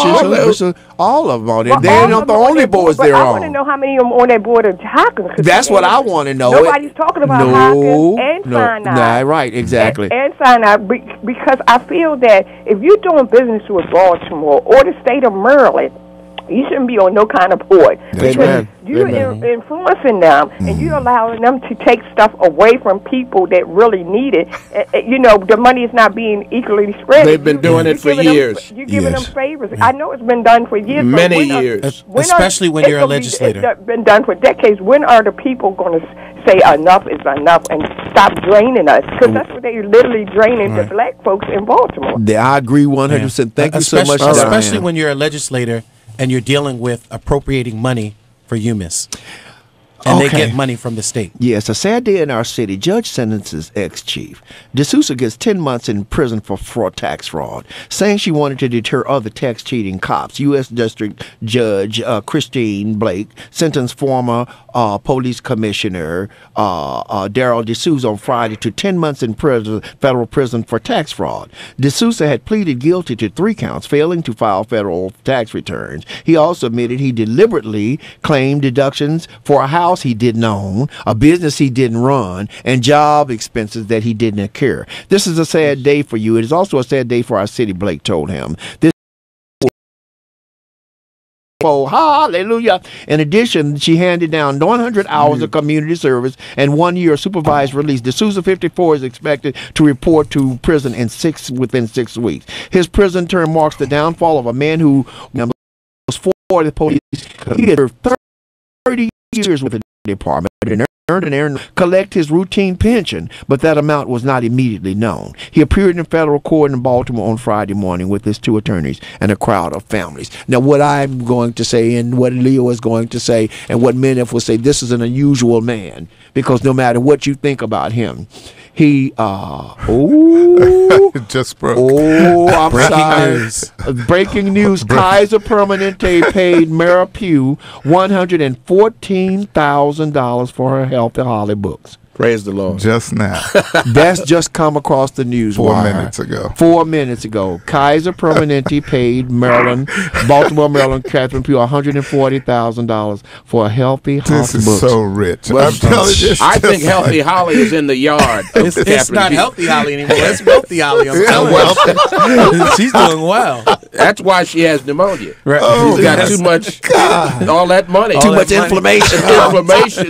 all of them on there. They're not the only boards they're on. I want to know how many of them on that board of Hopkins. That's what I want to know. Nobody's talking about Hopkins and Sinai. Nah, right, exactly. And Sinai, because I feel that if you're doing business with Baltimore or the state of Maryland, you shouldn't be on no kind of board. Because you're influencing them, and you're allowing them to take stuff away from people that really need it. You know, the money is not being equally spread. They've been doing it for years. You're giving them favors. I know it's been done for years. Many years. Especially when you're a legislator. It's been done for decades. When are the people going to say enough is enough and stop draining us? Because that's what they're literally draining the black folks in Baltimore. I agree 100%. Thank you so much. Especially when you're a legislator and you're dealing with appropriating money for UMIS. And they get money from the state. Yes, a sad day in our city. Judge sentences ex-chief. DeSousa gets 10 months in prison for tax fraud, saying she wanted to deter other tax-cheating cops. U.S. District Judge Christine Blake sentenced former Police Commissioner DeSousa on Friday to 10 months in prison, federal prison for tax fraud. DeSousa had pleaded guilty to 3 counts, failing to file federal tax returns. He also admitted he deliberately claimed deductions for a house he didn't own, a business he didn't run, and job expenses that he didn't incur. This is a sad day for you. It is also a sad day for our city, Blake told him. Oh, hallelujah. In addition, she handed down 100 hours of community service and 1 year supervised release. DeSousa, 54, is expected to report to prison within 6 weeks. His prison term marks the downfall of a man who was for the police. He had served 30 years with the department and collect his routine pension, but that amount was not immediately known. He appeared in federal court in Baltimore on Friday morning with his 2 attorneys and a crowd of families. Now, what I'm going to say and what Leo is going to say and what many will say, this is an unusual man, because no matter what you think about him, he just broke. Oh, I'm Breaking sorry. news. Breaking news. Kaiser Permanente paid Mayor Pugh $114,000 for her Healthy Holly books. Praise the Lord. Just now. That's just come across the news 4 minutes ago. 4 minutes ago. Kaiser Permanente paid Baltimore, Maryland, Catherine Pugh $140,000 for a Healthy Holly This is books. so rich. Well, I'm telling you, I think Healthy Holly is in the yard. It's not Healthy Holly anymore. It's Wealthy Holly. I'm telling you. She's doing well. That's why she has pneumonia. Right. She's got too much, all that money. Too much inflammation. Inflammation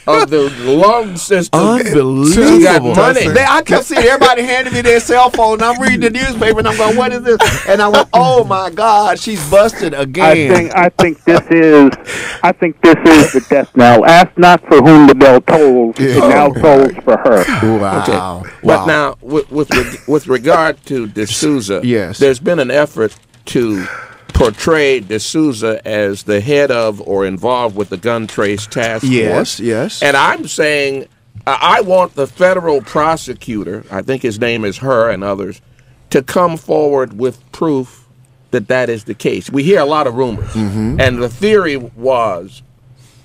of the lung system. Unbelievable. She got money. I kept seeing everybody handing me their cell phone, and I'm reading the newspaper, and I'm going, what is this? And I went, oh my God, she's busted again. I think this is the death knell. Ask not for whom the bell tolls; it now tolls for her. Wow. Okay. But now, with regard to DeSousa, yes, there's been an effort to portray DeSousa as the head of or involved with the gun trace task force. Yes. And I'm saying I want the federal prosecutor, I think his name is Her and others, to come forward with proof that that is the case. We hear a lot of rumors. And the theory was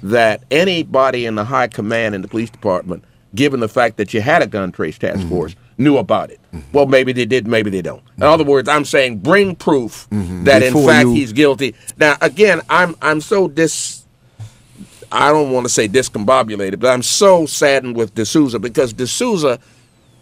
that anybody in the high command in the police department, given the fact that you had a gun trace task force, knew about it. Well, maybe they did, maybe they don't. In other words, I'm saying bring proof that in fact he's guilty. Now, again, I'm so I don't want to say discombobulated, but I'm so saddened with DeSousa because DeSousa,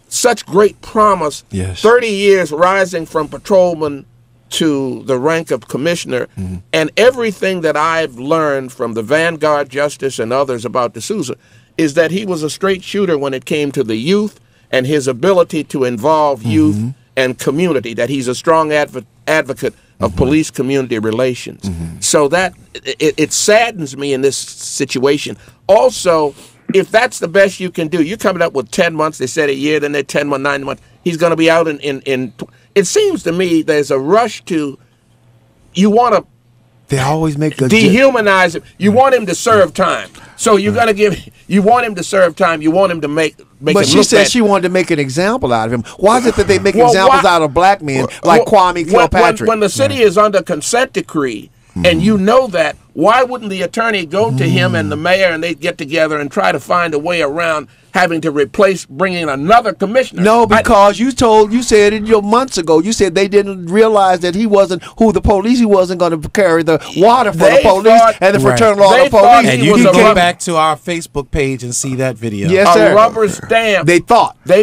such great promise, 30 years rising from patrolman to the rank of commissioner, and everything that I've learned from the Vanguard Justice and others about DeSousa is that he was a straight shooter when it came to the youth and his ability to involve youth and community, that he's a strong advocate of police community relations. So that it saddens me in this situation. Also, if that's the best you can do, you're coming up with 10 months, they said a year, then they're 10 months, 9 months. He's going to be out in it seems to me there's a rush to, you want to They always make a dehumanize him. You want him to serve time. So you're going to you want him to serve time. You want him to make But she said she wanted to make an example out of him. Why is it that they make examples out of black men like Kwame Kilpatrick? When the city is under consent decree, and you know that, why wouldn't the attorney go to him and the mayor and they get together and try to find a way around having to bringing another commissioner? No, because you said it months ago. You said they didn't realize that he wasn't he wasn't going to carry the water for the police and the fraternal law of police. And you can go back to our Facebook page and see that video. Yes, sir. A rubber stamp. They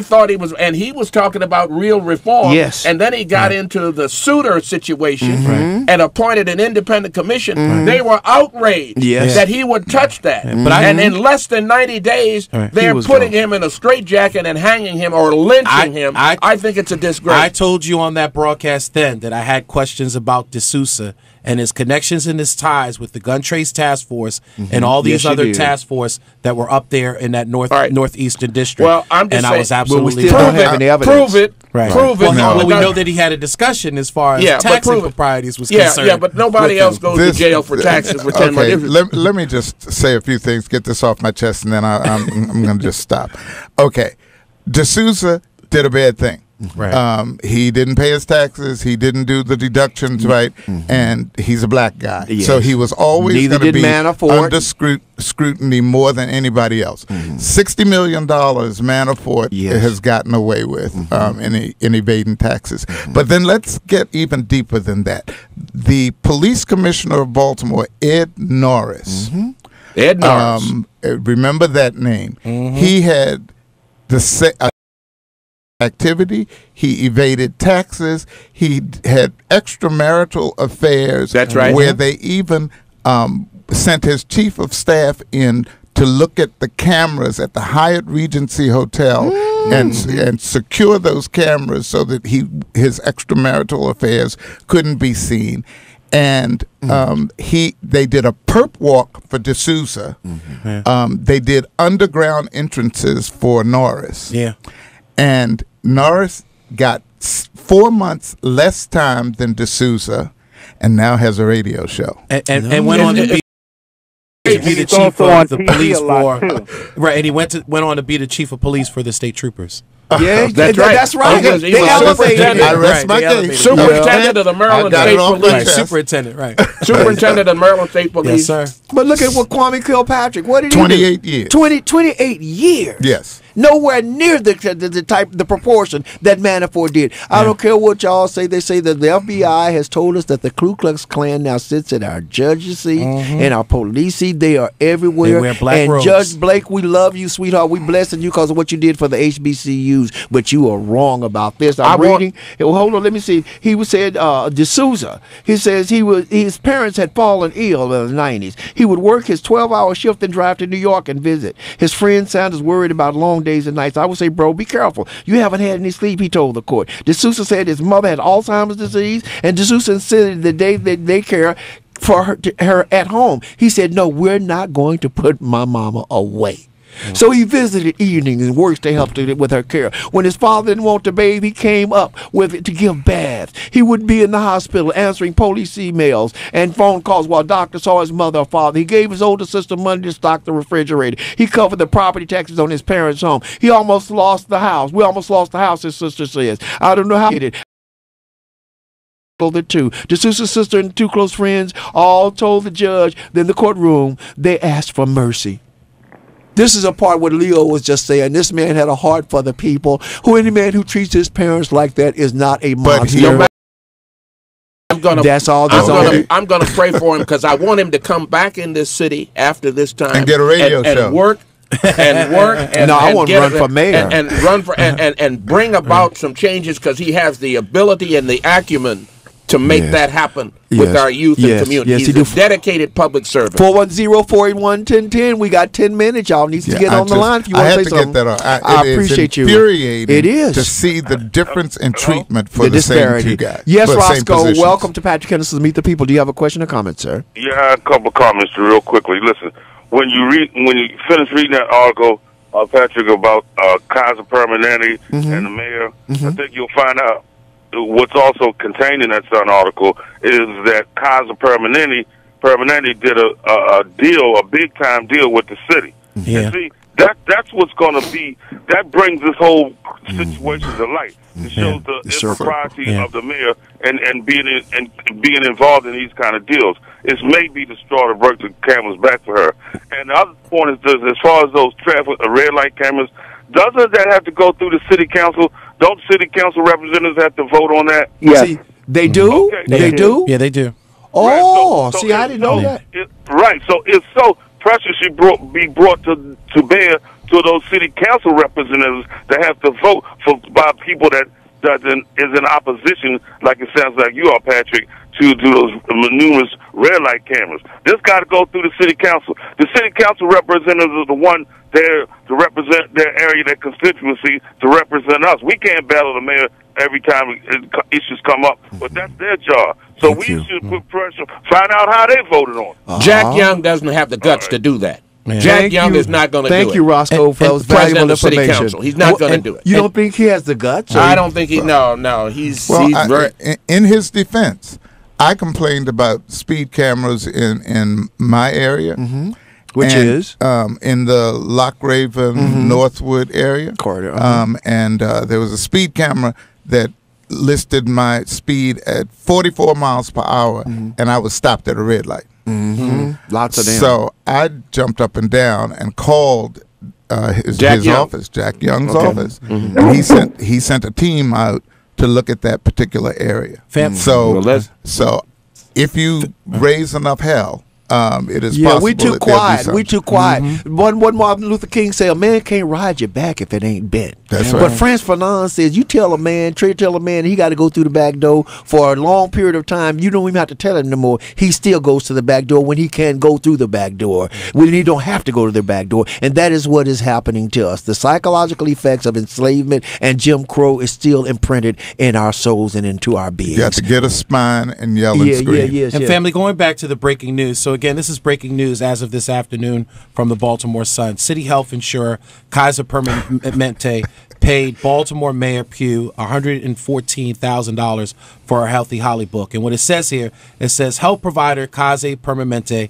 thought he was, and he was talking about real reform. Yes. And then he got into the Souter situation and appointed an independent commission. They were outraged that he would touch that. And in less than 90 days, they're putting him in a straitjacket and hanging him or lynching him. I think it's a disgrace. I told you on that broadcast then that I had questions about DeSousa and his connections and his ties with the Gun Trace Task Force and all these other task force that were up there in that northeastern district. Well, I'm just and saying, I was absolutely prove it. Right. Prove it. Well, we know that he had a discussion as far as tax improprieties was concerned. Yeah, but nobody else goes to jail for taxes for 10 months. Let me just say a few things, get this off my chest, and then I'm going to just stop. Okay. DeSousa did a bad thing. Right. He didn't pay his taxes. He didn't do the deductions right, and he's a black guy. Yes. So he was always going to be Manafort. under scrutiny more than anybody else. $60 million Manafort has gotten away with in evading taxes. But then let's get even deeper than that. The Police Commissioner of Baltimore, Ed Norris. Ed Norris. Remember that name. He had the activity. He evaded taxes. He had extramarital affairs. That's right. Where they even sent his chief of staff in to look at the cameras at the Hyatt Regency Hotel and secure those cameras so that his extramarital affairs couldn't be seen. And they did a perp walk for DeSousa. They did underground entrances for Norris. Yeah. And Norris got 4 months less time than DeSousa, and now has a radio show. And went on to be the chief of the police for right, and he went on to be the chief of police for the state troopers. Yeah, that's right. That's right. They elevated. I rest my case. Superintendent of the Maryland State Police. Superintendent, right. Superintendent of the Maryland State Police. Yes, sir. But look at what Kwame Kilpatrick. What did he do? 28 years. 28 years. Yes. Nowhere near the proportion that Manafort did. I don't care what y'all say. They say that the FBI has told us that the Ku Klux Klan now sits at our judges' seat and our police seat. They are everywhere. They wear black robes. Judge Blake, we love you, sweetheart. We blessing you because of what you did for the HBCUs. But you are wrong about this. I'm reading. Well, hold on. Let me see. He said DeSousa. He says his parents had fallen ill in the 90s. He would work his 12-hour shift and drive to New York and visit. His friend Sanders worried about long days and nights. I would say, bro, be careful. You haven't had any sleep, he told the court. DeSousa said his mother had Alzheimer's disease, and DeSousa insisted that they care for her at home. He said, no, we're not going to put my mama away. So he visited evenings and works to help with her care. When his father didn't want to bathe, he came up with it to give baths. He would be in the hospital answering police emails and phone calls while doctors saw his mother or father. He gave his older sister money to stock the refrigerator. He covered the property taxes on his parents' home. He almost lost the house. We almost lost the house, his sister says. I don't know how he did it. The two. DeSousa's sister and two close friends all told the judge. Then the courtroom, they asked for mercy. This is a part what Leo was just saying. This man had a heart for the people. Any man who treats his parents like that is not a monster. I'm gonna pray for him because I want him to come back in this city after this time and get a radio show and work. I want to run for mayor and bring about some changes because he has the ability and the acumen to make that happen with our youth and community. Yes, he's a dedicated public servant. 410-481-1010. We got 10 minutes. Y'all need to get on the line if you want to say something. Get that on. I appreciate you. It is to see the difference in treatment for the same two guys. Yes, Roscoe. Welcome to Patrick Henderson's Meet the People. Do you have a question or comment, sir? Yeah, I have a couple of comments real quickly. Listen, when you finish reading that article, Patrick, about Kaiser Permanente and the mayor, I think you'll find out what's also contained in that Sun article is that Kaiser Permanente did a deal, a big time deal with the city. Yeah. And see, that's what's going to be. That brings this whole situation to light. It shows the impropriety of the mayor and being involved in these kind of deals. It's maybe the straw that broke the camel's back for her. And the other point is this: as far as those traffic red light cameras, doesn't that have to go through the city council? Don't city council representatives have to vote on that? Yes. See, they do? Okay. They do? Yeah, they do. Oh, right, I didn't know that. So it's so pressure should be brought to bear to those city council representatives that have to vote by people that is in opposition, like it sounds like you are, Patrick, to those numerous red light cameras. This got to go through the city council. The city council representatives are the one there to represent their area, their constituency, to represent us. We can't battle the mayor every time issues come up, but that's their job. So we should put pressure, find out how they voted on. Jack Young doesn't have the guts to do that. Man. Jack Young is not going to do it. Thank you, Roscoe, for those valuable information. He's not going to do it. You don't think he has the guts? I don't think he. No. He's Well, in his defense, I complained about speed cameras in my area, which is in the Lochraven Northwood area corridor, and there was a speed camera that listed my speed at 44 miles per hour, and I was stopped at a red light. Lots of them. So I jumped up and down and called his office, Jack Young's office, and he sent a team out to look at that particular area. So if you raise enough hell, it is possible. We too quiet. We too quiet. What Martin Luther King said, a man can't ride your back if it ain't bent. That's right. But Frantz Fanon says, you tell a man, tell a man he got to go through the back door for a long period of time. You don't even have to tell him no more. He still goes to the back door when he can go through the back door, when he don't have to go to the back door. And that is what is happening to us. The psychological effects of enslavement and Jim Crow is still imprinted in our souls and into our beings. You got to get a spine and yell and scream. And family, going back to the breaking news. So again, this is breaking news as of this afternoon from the Baltimore Sun. City health insurer Kaiser Permanente paid Baltimore Mayor Pugh $114,000 for her Healthy Holly book. And what it says here, it says health provider Kaiser Permanente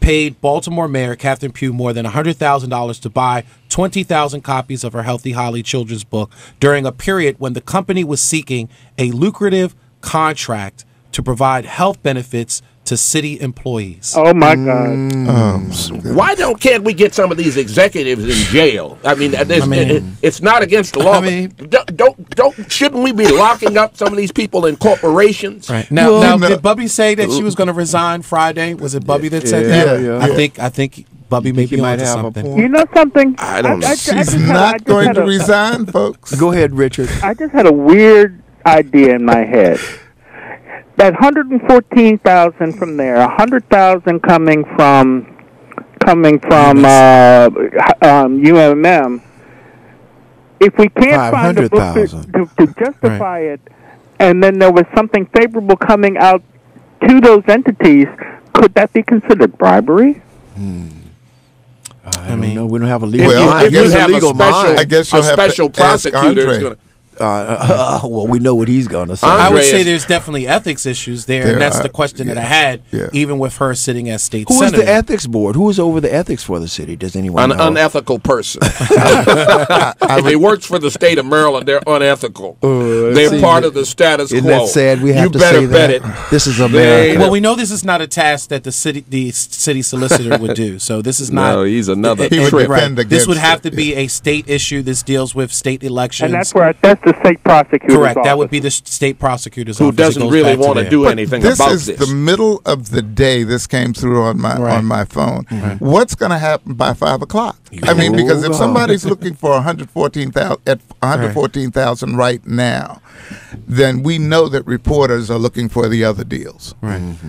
paid Baltimore Mayor Catherine Pugh more than $100,000 to buy 20,000 copies of her Healthy Holly children's book during a period when the company was seeking a lucrative contract to provide health benefits to city employees. Oh my God! Why can't we get some of these executives in jail? I mean, it's not against the law. Shouldn't we be locking up some of these people in corporations? Right now, did Bubby say that she was going to resign Friday? Was it Bubby that said that? Yeah. I think Bubby maybe might have something. You know something? I don't know. She's not going to resign, folks. Go ahead, Richard. I just had a weird idea in my head. That 114,000 from there, 100,000 coming from UMM. If we can't find a book to justify it, and then there was something favorable coming out to those entities, could that be considered bribery? I mean, no, we don't have a legal. Well, if you have a special prosecutor. Well, we know what he's going to say. I would say there's definitely ethics issues there, and that's the question that I had, even with her sitting as state senator. Who is the ethics board? Who is over the ethics for the city? Does anyone know? An unethical person. If he works for the state of Maryland, they're unethical. They're part of the status quo. Isn't that sad? We have to say that. This is America. Well, we know this is not a task that the city solicitor would do. So this is not. No, he's another. This would have to be a state issue. This deals with state elections. And that's where the state prosecutor's Correct. office. That would be the state prosecutor's who office. Doesn't really want to do anything about this. This is the middle of the day. This came through on my phone. What's going to happen by 5 o'clock? I mean, because if somebody's looking for 114,000 right now, then we know that reporters are looking for the other deals.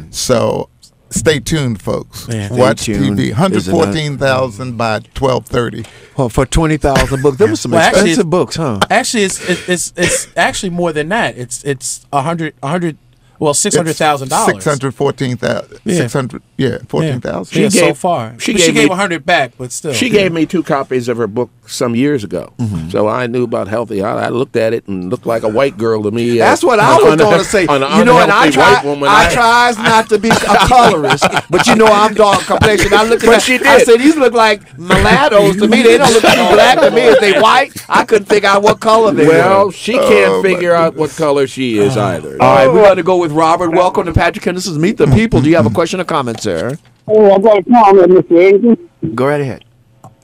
So stay tuned, folks. Watch TV. 114,000 by 12:30. Well, for 20,000 books, there was some expensive books, huh? Actually, it's actually more than that. It's $600,000. $614,000. 600, 14,000. Yeah, so far. She gave 100 back, but still. She gave me 2 copies of her book some years ago, so I knew about Healthy Holly. I looked at it and looked like a white girl to me. That's what I was going to say. And I tries not to be a colorist, but I'm dark complexion. I looked at that. I said, these look like mulattoes to me. They don't look any black to me. If they white, I couldn't figure out what color they were. Well, she can't figure out what color she is either. All right, we're going to go with Robert. Welcome to Patrick Henderson's Meet the People. Do you have a question or comment, sir? Oh, I got a comment, Mr. Anderson. Go right ahead.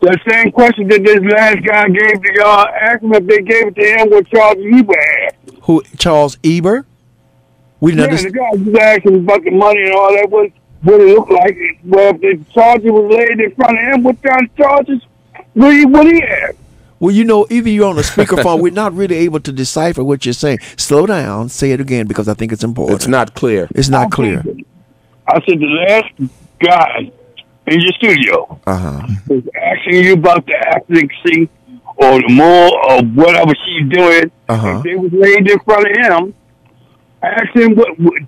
The same question that this last guy gave to y'all, ask him if they gave it to him what Charles Eber had. Who, Charles Eber? We didn't understand. The guy was asking about the money and all that, what it looked like. Well, if the charges was laid in front of him, what kind of charges would he have? Well, either you're on a speakerphone, we're not really able to decipher what you're saying. Slow down, say it again, because I think it's important. It's not clear. It's not clear. I said the last guy in your studio was asking you about the efficacy or the mole or whatever she's doing, if they was laid in front of him, ask him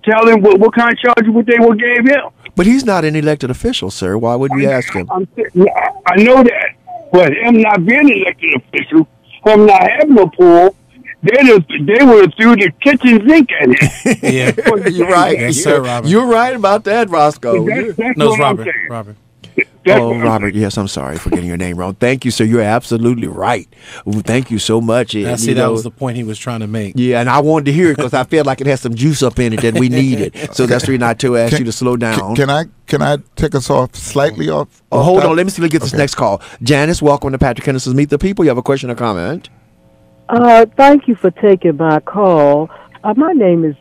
tell him what kind of charges would they would gave him. But he's not an elected official, sir. Why would we ask him? I know that, but him not being an elected official, him not having a pool, they would have threw the kitchen sink at him. Yeah, you're right. Yes, sir, Robert. You're right about that, Roscoe. That's No, what Robert. I'm saying. Robert. Oh, Robert, yes, I'm sorry for getting your name wrong. Thank you, sir. You're absolutely right. Ooh, thank you so much. I see that was the point he was trying to make. Yeah, and I wanted to hear it because I feel like it has some juice up in it that we needed. So that's the reason I asked you to slow down. Can I take us off slightly off? Oh, hold on. Let me see. Let's get this next call. Janice, welcome to Patrick Henderson's Meet the People. You have a question or comment? Thank you for taking my call. My name is,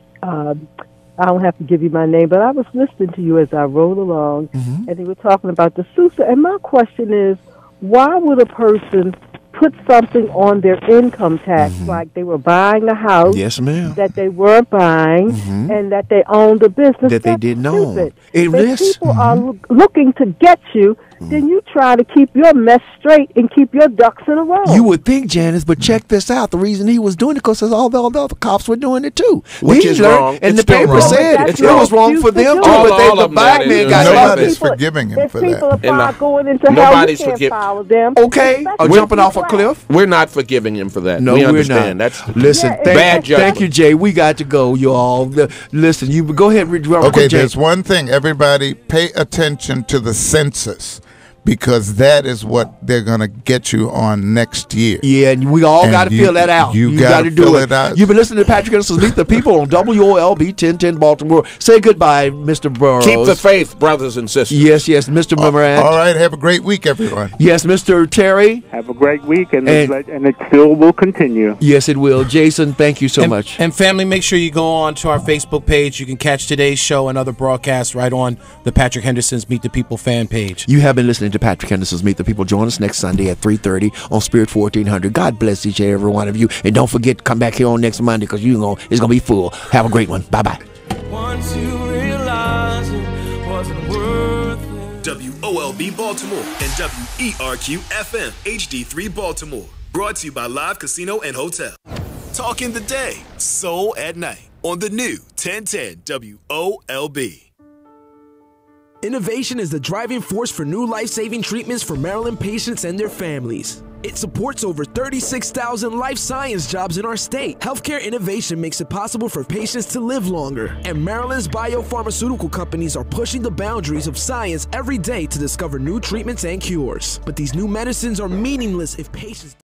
I don't have to give you my name, but I was listening to you as I rode along, and you were talking about DeSousa. And my question is, why would a person put something on their income tax, like they were buying a house that they weren't buying, and that they owned a business that they didn't own? If people are looking to get you, then you try to keep your mess straight and keep your ducks in a row. You would think, Janice, but check this out. The reason he was doing it because all the other cops were doing it too. Which is wrong. And It's the paper still said wrong. it was wrong for them too, but the black man got Nobody's forgiving him for that. Going into Nobody's hell, you can't forgive- follow them. Okay, jumping off a cliff. We're not forgiving him for that. No, we we're understand. not. That's Listen, bad judgment. thank you, Jay. We got to go, y'all. Listen, you go ahead. Okay, there's one thing. Everybody pay attention to the census, because that is what they're going to get you on next year. Yeah, and we all got to fill that out. You got got to to do fill it. it out. You've been listening to Patrick Henderson's Meet the People on WOLB 1010 Baltimore. Say goodbye, Mr. Burrows. Keep the faith, brothers and sisters. Yes, Mr. Memorand. All right, have a great week, everyone. Yes, Mr. Terry. Have a great week, and it still will continue. Yes, it will. Jason, thank you so much. And family, make sure you go on to our Facebook page. You can catch today's show and other broadcasts right on the Patrick Henderson's Meet the People fan page. You have been listening to Patrick Henderson's Meet the People. Join us next Sunday at 3:30 on Spirit 1400. God bless each and every one of you. And don't forget to come back here on next Monday because it's going to be full. Have a great one. Bye-bye. Once you realize it wasn't worth it. WOLB Baltimore and WERQ FM HD3 Baltimore. Brought to you by Live Casino and Hotel. Talk in the day, soul at night. On the new 1010 WOLB. Innovation is the driving force for new life-saving treatments for Maryland patients and their families. It supports over 36,000 life science jobs in our state. Healthcare innovation makes it possible for patients to live longer. And Maryland's biopharmaceutical companies are pushing the boundaries of science every day to discover new treatments and cures. But these new medicines are meaningless if patients